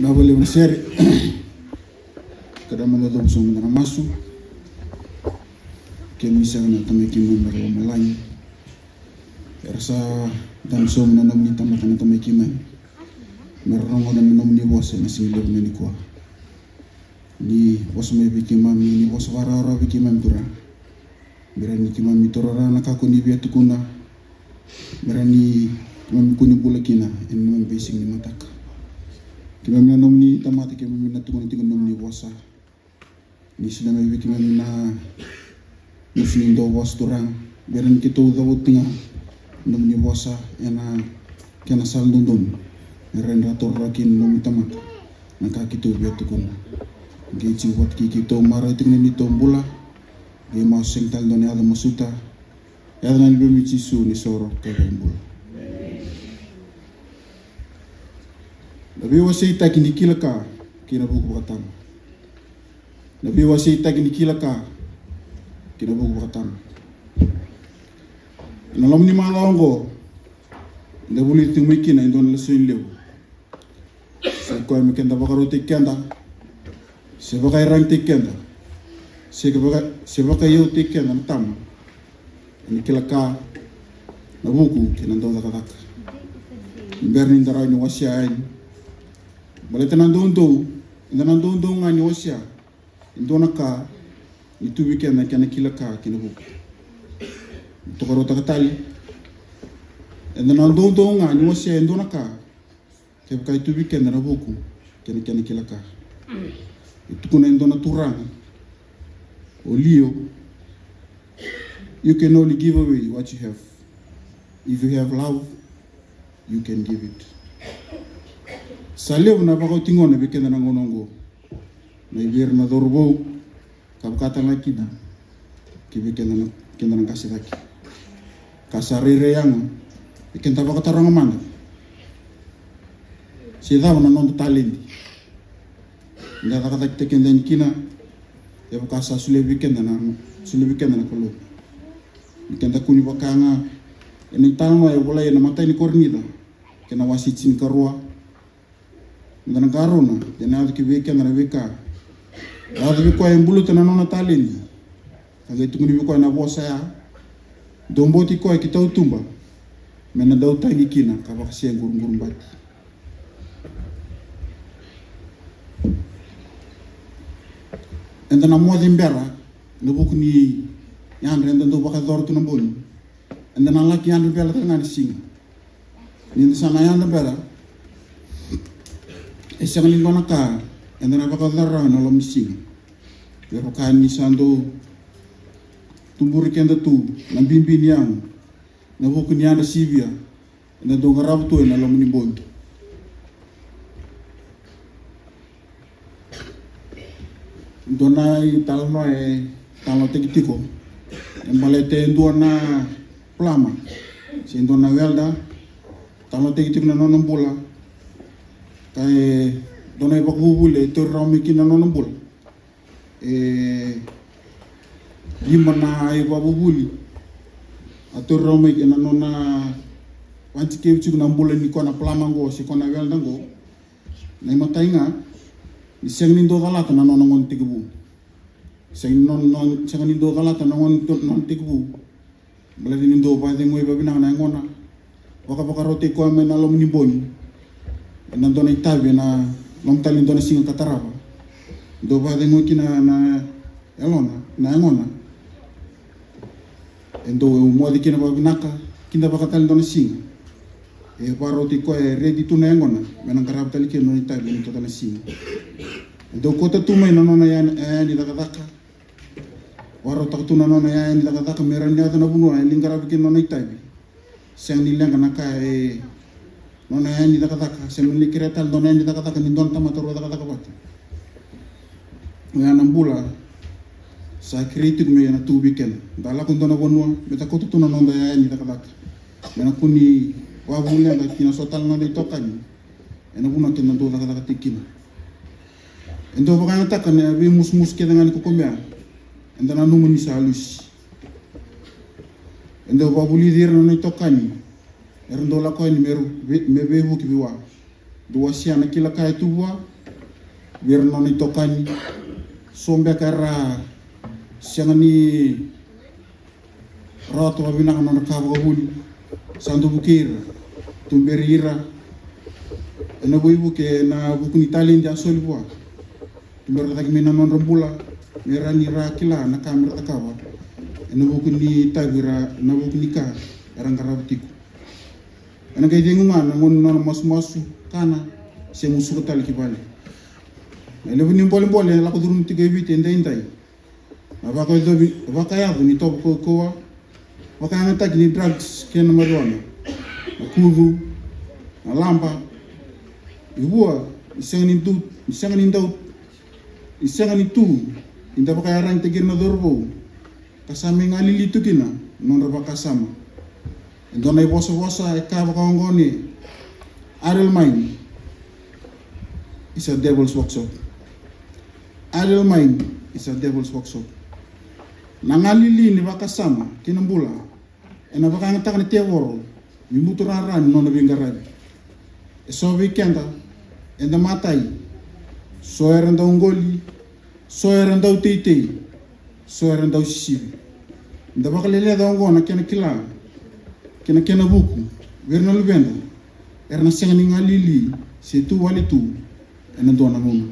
Nabali maseri kada manadom so na masu kemisa na tamaki mo maro malay ersa dam so na namni tamaka na tamaki man marong na namni wasa na silog na ni kwa ni was may bikimami ni was warara bikimam tura berani kimami torara nakakuni biatukuna berani kimami kuni bulakina en namang basing ni mataka kimami na nomni tamati kimami na tukuna tikun nomni wasa ni sila may kimami na nusning do was turang beran kito daw tinga nomni wasa ena kena saldundun ren rator rakin nomni tamat nakakito biatukuna gici wat kikito mara tikna ni tombula ge maseng tal doni ada masuta ya nan bumi cisu ni soro kagambul Nabi wasita kini kilaka kina buku bakatan. Nabi wasita kini kilaka kina buku bakatan. Nalam ni malongo ndabuli tumiki na indon lesuin lew. Sa ko mi kenda bakaro tikenda. Se bakay rang tikenda. Se bakay yo tikenda tam. Ni kilaka na buku kina ndo dakadak. Bernin daray ni wasyain. Balita nandundu nga ni wasya, indo naka itu weekend na kena kila ka kena buku to karo takatali enda na ndo nga ni wose ndo na ka ke ka itu weekend na buku kena kila ka itu kuna ndo na turanga olio. You can only give away what you have. If you have love, you can give it. Saleu na bako tingone bekenda na ngonongo. Na ibir na dorbo kapkata na kina. Kibekenda na kasiraki. Kasarire yang bekenda bako taranga manda. Sida na non talenti. Nda kata tekenda kina. Ya kasa sule bekenda na kolo. Kenda kuni bakanga ini tama ya bola ya mata ini kornida kena wasicin karua ndana garona dena adu weke na weka adu ko en bulu tana nona taleni kanga tunguni ko na bosa ya domboti ko ki tautumba mena dau tangi kina ka ba kase ngurum bati ndana modi mbera ndubukuni yang renda ndo baka dor tu nambun and then laki yang bela tanga singa ni sana yang bela esang lingona ka and then baka dor no lom singa ya baka ni sando tumbur kenda tu nambimbin yang na buku ni anda sivia na do garab tu na lom ni bon donai talno talo tekitiko Embalete ndona plama, si ndona welda, talo tegitik na nonombula, kay dona ibak bubule, ito ramiki na nonombula, lima na iba bubuli, ato ramiki na nona, wanti kewchuk na mbula ni kona plama go, si kona welda go, na imatay nga, isang nindo kalata na nonongon tigibu. Sang nindo kalata non tikbu baladi nindo pa de moy babina na ngona baka rote ko men na lom ni boni nan don itabe na lom talin don singa kataraba do ba de moy kina na elona na ngona endo mo de kina babina ka kinda baka talin don singa e pa rote ko ready tu na ngona men karab tali ke no itabe ni to na singa endo ko ta tu mai na nona ya ni daga waro takutuna nona ya ni daga meran ya na bunu ya lingara bikin nona itabi sen ni lenga naka nona ya ni daga sen ni kiretal nona ya ni daga ni don tamatoro daga bat ya nambula sa kritik me na tu biken dala kun dona bonwa beta ko tutuna nona ya ni daga mena kuni wa bulen da kina sotal nona itokani ena bunu ken ndo daga tikina endo bakana takane bi mus ke dengan ko komea endana numu ni salus endo babuli dir no tokani erndo la ko ni meru mebe hu ki biwa do wasiana kila kay tuwa bir no ni tokani sombe kara siangani rato babina no ka babuli sandu bukir tumberira ena boibu ke na bukuni talin ja solwa tumber tak mina non rembula merani rakila na kamera takawa ena bukuni tagira na bukuni ka erang karabtiku ena kay dingunga na ngon non mas-masu kana se musu tal kibale ele buni bole la ko durun tigay bite ndai abako dobi abakaya ni top ko waka nga tag ni drugs ken marijuana kuvu na lamba ibuwa isangani tu inda baka yarang tegir na dorbo kasama ngali litu kina non raba kasama ndona ibosa ka baka ngoni idle mind is a devil's workshop. Idle mind is a devil's workshop. Nangalili ni baka sama kinambula ena baka ngata ni teworo mi muturara no na bingarabi so weekenda enda matai so eranda ungoli so eranda utite so eranda usibi nda baka lele da ngona kena kila kena buku verna lubenda erna sengani ngalili setu wali tu ena dona ngona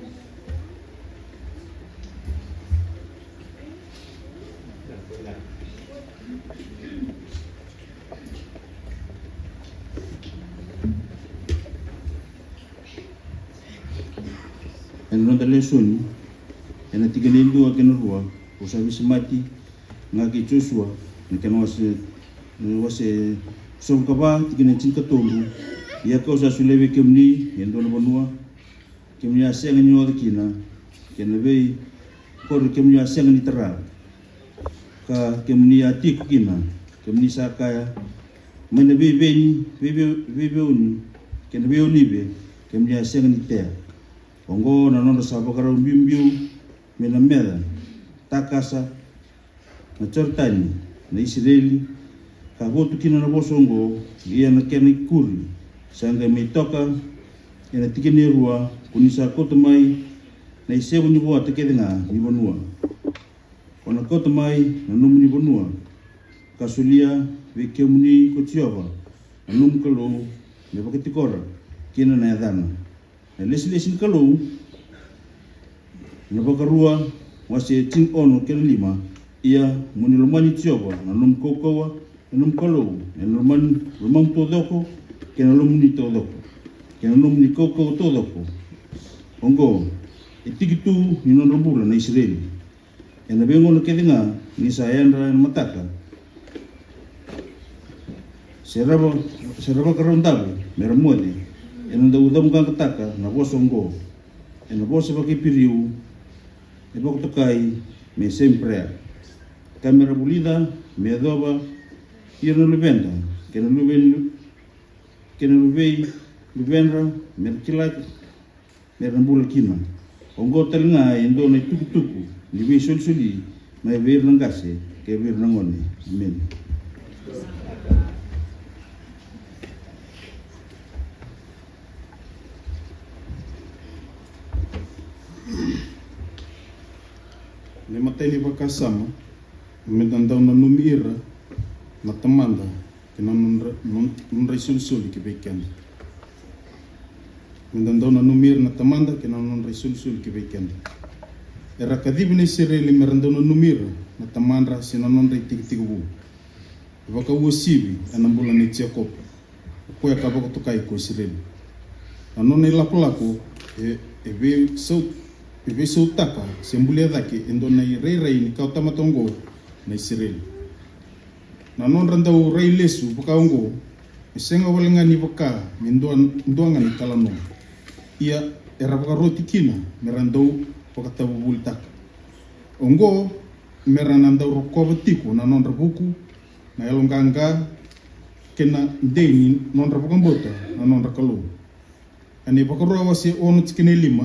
nonda lesoni ena tigani ndua kena rua usabi semati ngaki Joshua nikana wase songkaba tigani cinta tolu ia kau sa sulewe kemni yendo na banua kemni asenga ni wala kina kena bei kor kemni asenga ni tera ka kemni atik kina kemni sakaya mana bebe uni kena be unibe kemni asenga ni tea ongo na nono sabakara mbimbiu mena mera takasa na chortani na Israeli ka votu kina na bosongo ia na kena kuri sanga me toka ena tikini rua kunisa koto mai na isebu ni boa tekedenga ni bonua ona koto mai na numu ni bonua kasulia vekemuni kotiova na numu kalo me paketikora kina na yadana na lesi kalo na bakarua wase tin ono kena lima ia muni lomani tiova na numu kokowa na numu kalo na lumang todoko kena lumuni todoko kena lumuni koko todoko ongo itikitu ni nonrobula na Israeli ena bengo na kedenga ni sayandra na mataka seraba karondabu meramuade ena daudam kang kataka na bosongo ena bosa bakipiriu e bakutokai me sempre kamera bulida me adoba irno levenda kena luvendra merkilat merambula kina ongo telinga endo na tuku ni be soli mai ver nangase ke ver nangone amen ne mateni bakasama medandau na numira na tamanda kina nunra sul ke bekenda medandau na numira na tamanda kina nunra sul ke bekenda era kadib ni Israeli merandau na numira na tamandra sina nunra tiktigu vaka wosibi anambula ni Jacob ko ya kabako tokai ko Israeli anone lapo ebe taka sembulia dake endona rei ni kau tamatongo na Israeli na non randau rei lesu bukaongo esenga walenga ni baka mindoanga ni talano ia era baka roti kina merandau pakatabu bultak ongo meranandau rokoba tiku na non rabuku na elonganga kena deni non rabukambota na non rakalu ani baka roa se onu tikine lima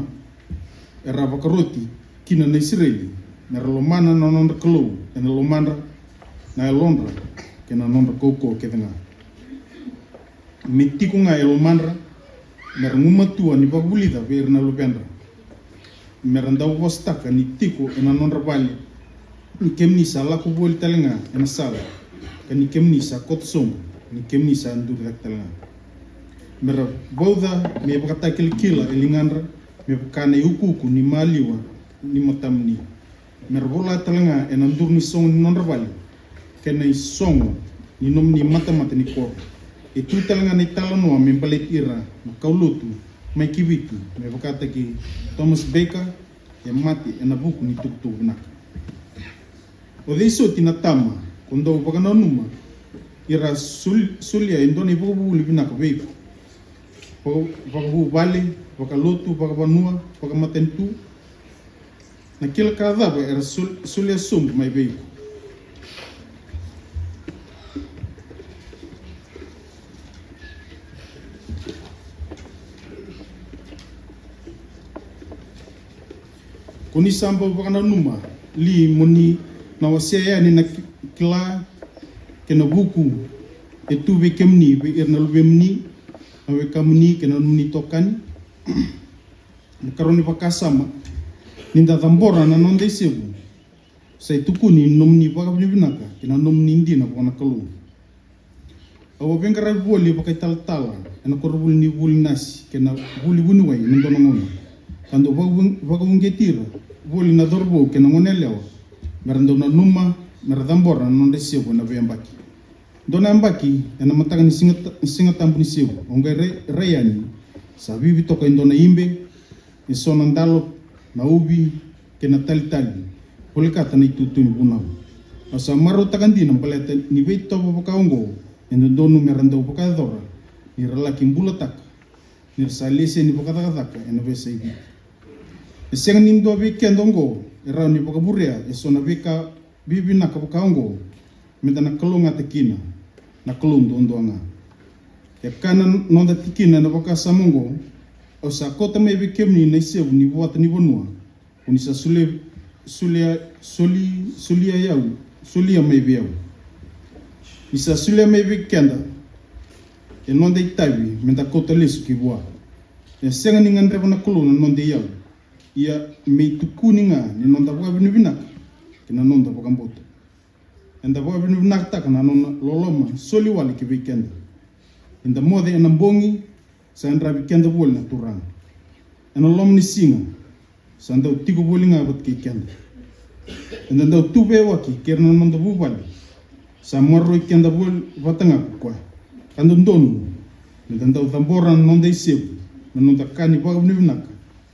era bakaroti kina na Israeli na lomana na non rakalu na lomana na Londra kena non koko kedenga mitiku nga lomana mernguma tua ni bagulida ver na lopendra meranda wostaka ni tiku na non rabali kemni sala ko bol talenga na sala kani kemni sa kotsom ni kemni sa ndur daktalenga mer boda me bakata kila elingandra me kana yukuku ni maliwa ni matamni mer bola talenga en ndur ni song non rabali kena song ni nom ni mata ni ko itu talenga ni talano me balet ira na kaulutu mai kibitu me bakata ki Thomas Baker e mati na buku ni tuktuk nak o deso tinatama kondo bagana numa ira sulia indoni bubu libina ko beiku po bagu vale bakalotu bagabanua bagamatentu na kila kadaba era sulia sum mai beiku kuni samba bagana numa li moni na wasea ni na kila kena buku etu be kemni be irna lubemni awe kamni kena nuni tokani karoni pakasama ninda tambora na nonde sebu sai tukuni nomni bagabni binaka kena nomni ndina bona kalu awo bengara boli pakai tal ena korbul ni buli nasi kena buli bunwai nindono ngono kando bagabungetira boli na dorbo kena ngonelewa merando na numa meradambora nonde sebu na bembaki dona mbaki ena mataka ni singa tampu ni sebu onga reyani sabibi toka indona imbe isona ndalo na ubi ke na tali pole kata na itutuni bunau asa maro takandina baleta ni veito pakaongo endo donu meranda pakadora ni relaki bulatak ni salese ni pakadaka eno vesa ibi esenga ni ndo vikendongo era ni pakaburia esona vika bibina kapakaongo medana kalunga tekina na kalung dondoanga ya kana nonda tikina na pakasamongo osa kota mai vikemni na isebu ni buat ni bonua unisa sulia mai biau isa sulia mai vikenda e nonda itabi menda kota lesu ki bua ya senga ni ngandre na kuluna nonda yau ia mei tukuninga ni nonda buka binibinak kina nonda buka mboto enda buka binibinak taka na nona loloma soli wali ki vikenda enda mode ena mbongi sa andra vikenda bol na turang ena lom ni singa sa andau tigo bolinga bat ki kenda enda andau tube waki kerna nonda bubali sa morro kenda bol watanga kwa kando ndonu enda andau tambora nonda isebu na nonda kani buka binibinak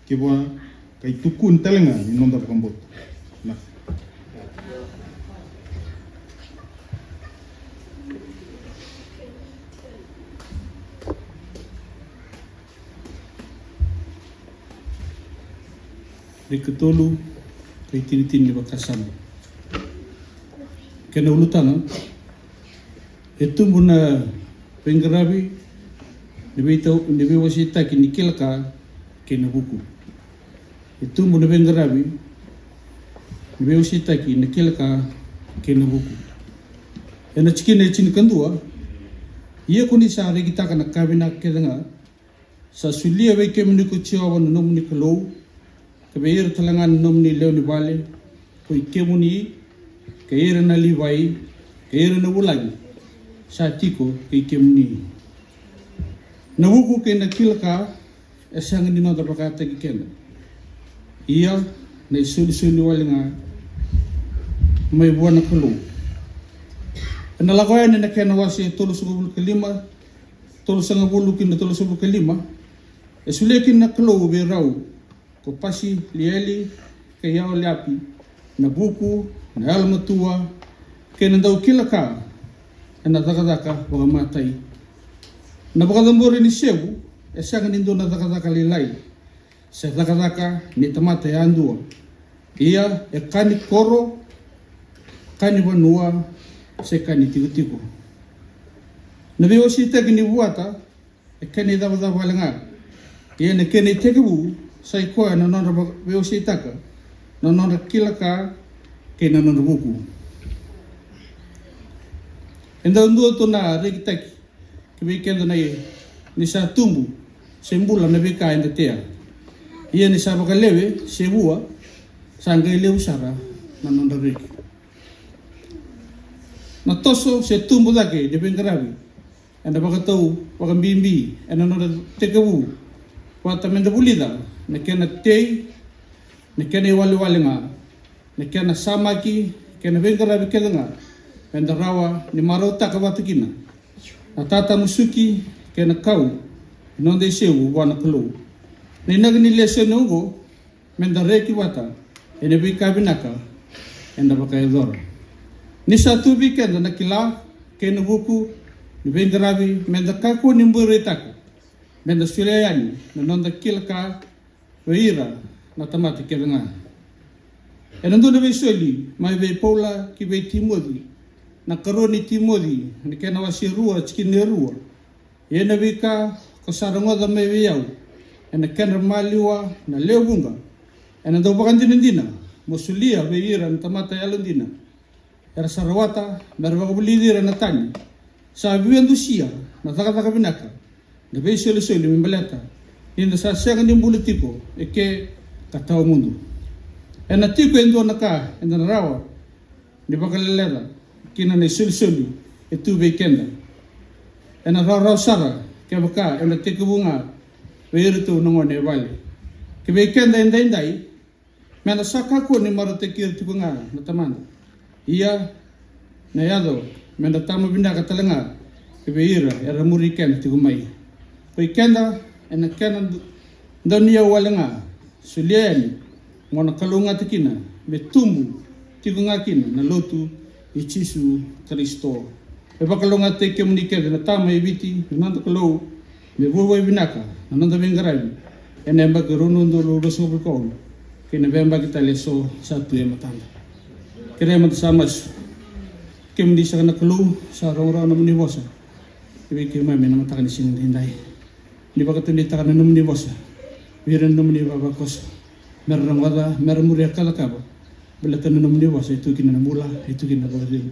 ki bua kay tukun talenga ni nonda pambot na Riketolu kay tinitin ni bakasama kena ulutana itu muna penggarabi ni wasita kini kilka kena buku itu muna penggarabi ni wasita kini kilka kena buku ena cikine cini kandua ia kuni sa kita kana kabina kedanga sa sulia we kemni ko chiawa no nomni kalo kebeir talangan nomni leo ni bale ko ikemuni keir na liwai keir na ulagi sa tiko ke ikemuni na buku ke na kilka esang ni no tapakata kikenda ia na suli walinga may buwan na kalo na lakoyan na kena wasi tolo sa kelima tolo sa ngabulukin na tolo sa kelima esulekin na kalo berau ko pasi lieli ke yao liapi na buku na almatua ke na daw kilaka na takataka waka matai na bakadambori ni sebu esang nindo na takataka lilai sa takataka ni tamata ya andua ia kani koro kani banua se kani tiku na veo sita kini buata kani dawa lenga ia na kani tekebu sai koa na nona veo sitaka na nona kilaka ke na nona buku enda ndo to na rekitaki ke weekend na ni sa tumbu sembula na beka enda tea ia ni sa bakalewe sebua sangai leu sara na nona reki na toso se tumbu dake de bengarabi anda bakatau bakambimbi ena nona tekebu wata menda bulida na kena tei na kena wali nga na kena samaki kena bengarabi kedanga enda rawa ni marota ka watukina na tata musuki kena kau nonde sewu wana klo ni nagni lese nungo menda reki wata ene bikabinaka enda bakayadora ni satu weekend na kila kena buku ni bengarabi menda kako ni mburetaka menda sulayani na nonda kilka weira na tamati kedanga ena ndo be soli mai be paula ki be timodi na karoni timodi ni kena wasirua chikinerua ena vika ko sarango da me yau ena kena maliwa na leubunga ena do bakandina mosulia weira na tamata yalundina era sarawata merwa bulidira na tani sa biendusia na takataka binaka na be soli mbeleta inda sa sega ni bulitiko eke katao mundu ena tiko endo naka enda rawa ni bakalelera kina ni soli etu weekend ena rawa sara ke baka ena tiko bunga weirtu nongone vale ke weekend endai mena saka ko ni marote kirtu bunga na tamanda ia na yado menda tamu binda katalenga kebeira era muriken tigumai ko ikenda ena kena donia walenga suliani Mona kalunga te kina, me tumu, tiku ngā kina, na lotu i Jisu Kristo. E wakalunga te ke muni kere, na tama i viti, na nanda kalou, me vuwa i vinaka, na nanda vengaraivi, e ne mbaki rono ndolo roso ngopikono, ke ne vemba ki tale so sa tu e matanda. Kere mata sa masu, ke muni sa kana kalou, sa raura na muni wasa, ke wiki mai me na mataka ni sinin tindai. Ni baka ni taka na muni wasa, viran na muni baba kosa, mera rangwada, mera muria kalakaba, bila tana na muni wasa, itu kina na mula, itu kina na wazim.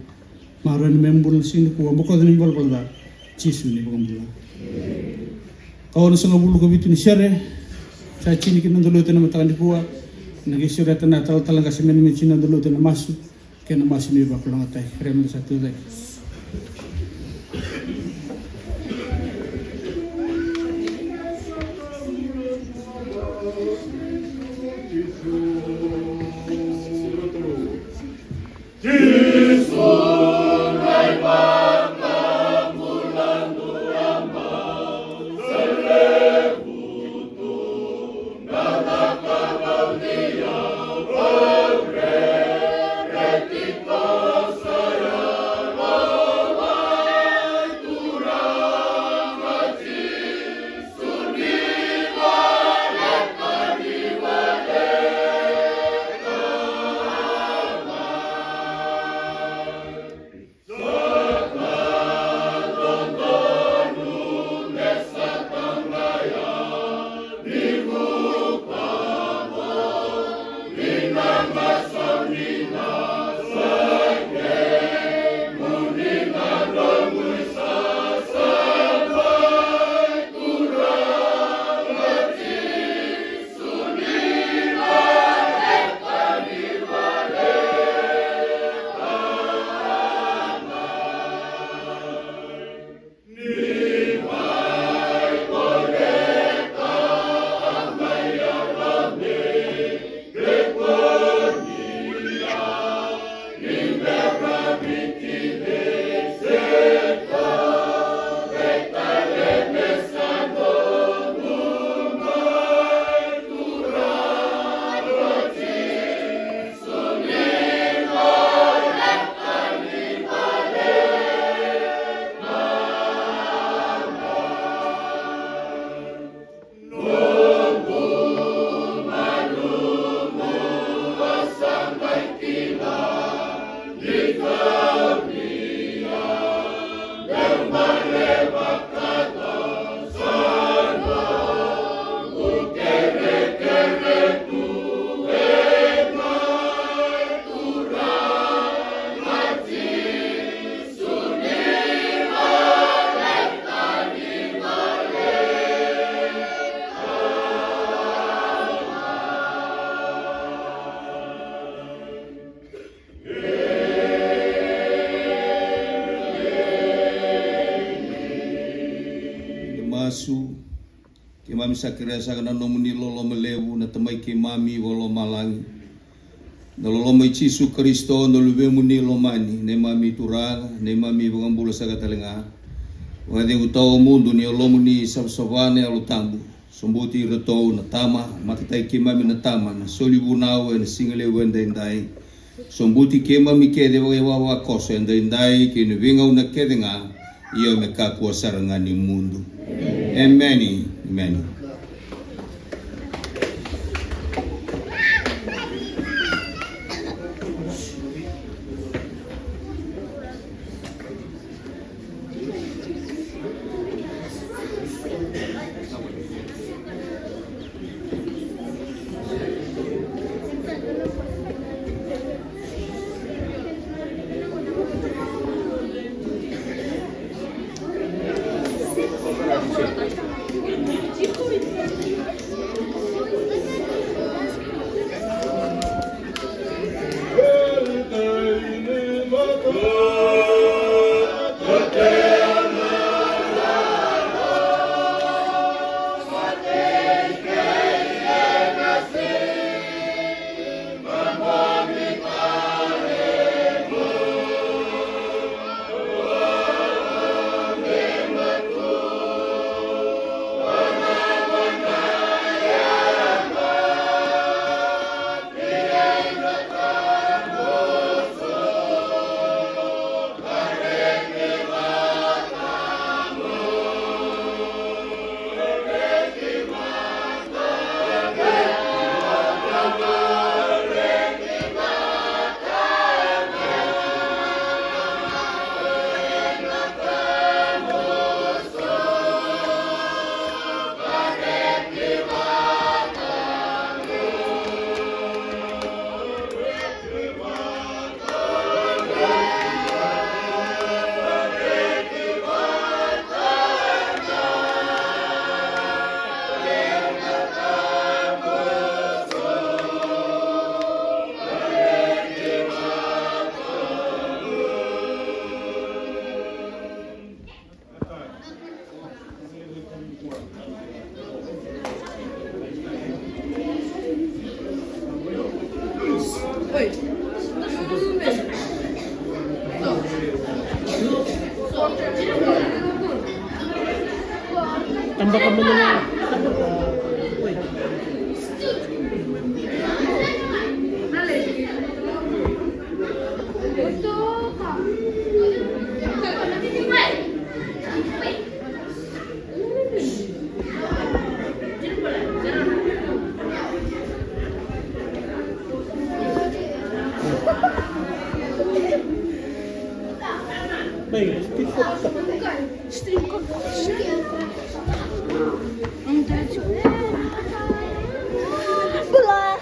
Maro ni membul sini kuwa, bako ni mbal balda, Jisu ni baka mula. Kau na sanga bulu kabitu ni syare, sa chini kina ndolo tena mataka ni kuwa, nagisura tena talang kasi meni china ndolo tena masu, kena masu ni baka langatai, krema satu lagi. Masu ke mami sakira sakana nomuni lolo melewu na tamai ke mami wolo malangi na lolo mai Jisu Kristo na luwe muni lomani ne mami turaga ne mami bugambula sakatalenga wade utao mundu ni lomuni sabsavane alutambu sombuti retou na tama matatai ke mami na tama na solibunau na singale wende ndai sombuti ke mami ke de wawa koso ndai ke nuwinga una kedenga iyo mekakua sarangani mundu. Amen. Amen. Tipo Tambah ka mo na. Baik, Bola.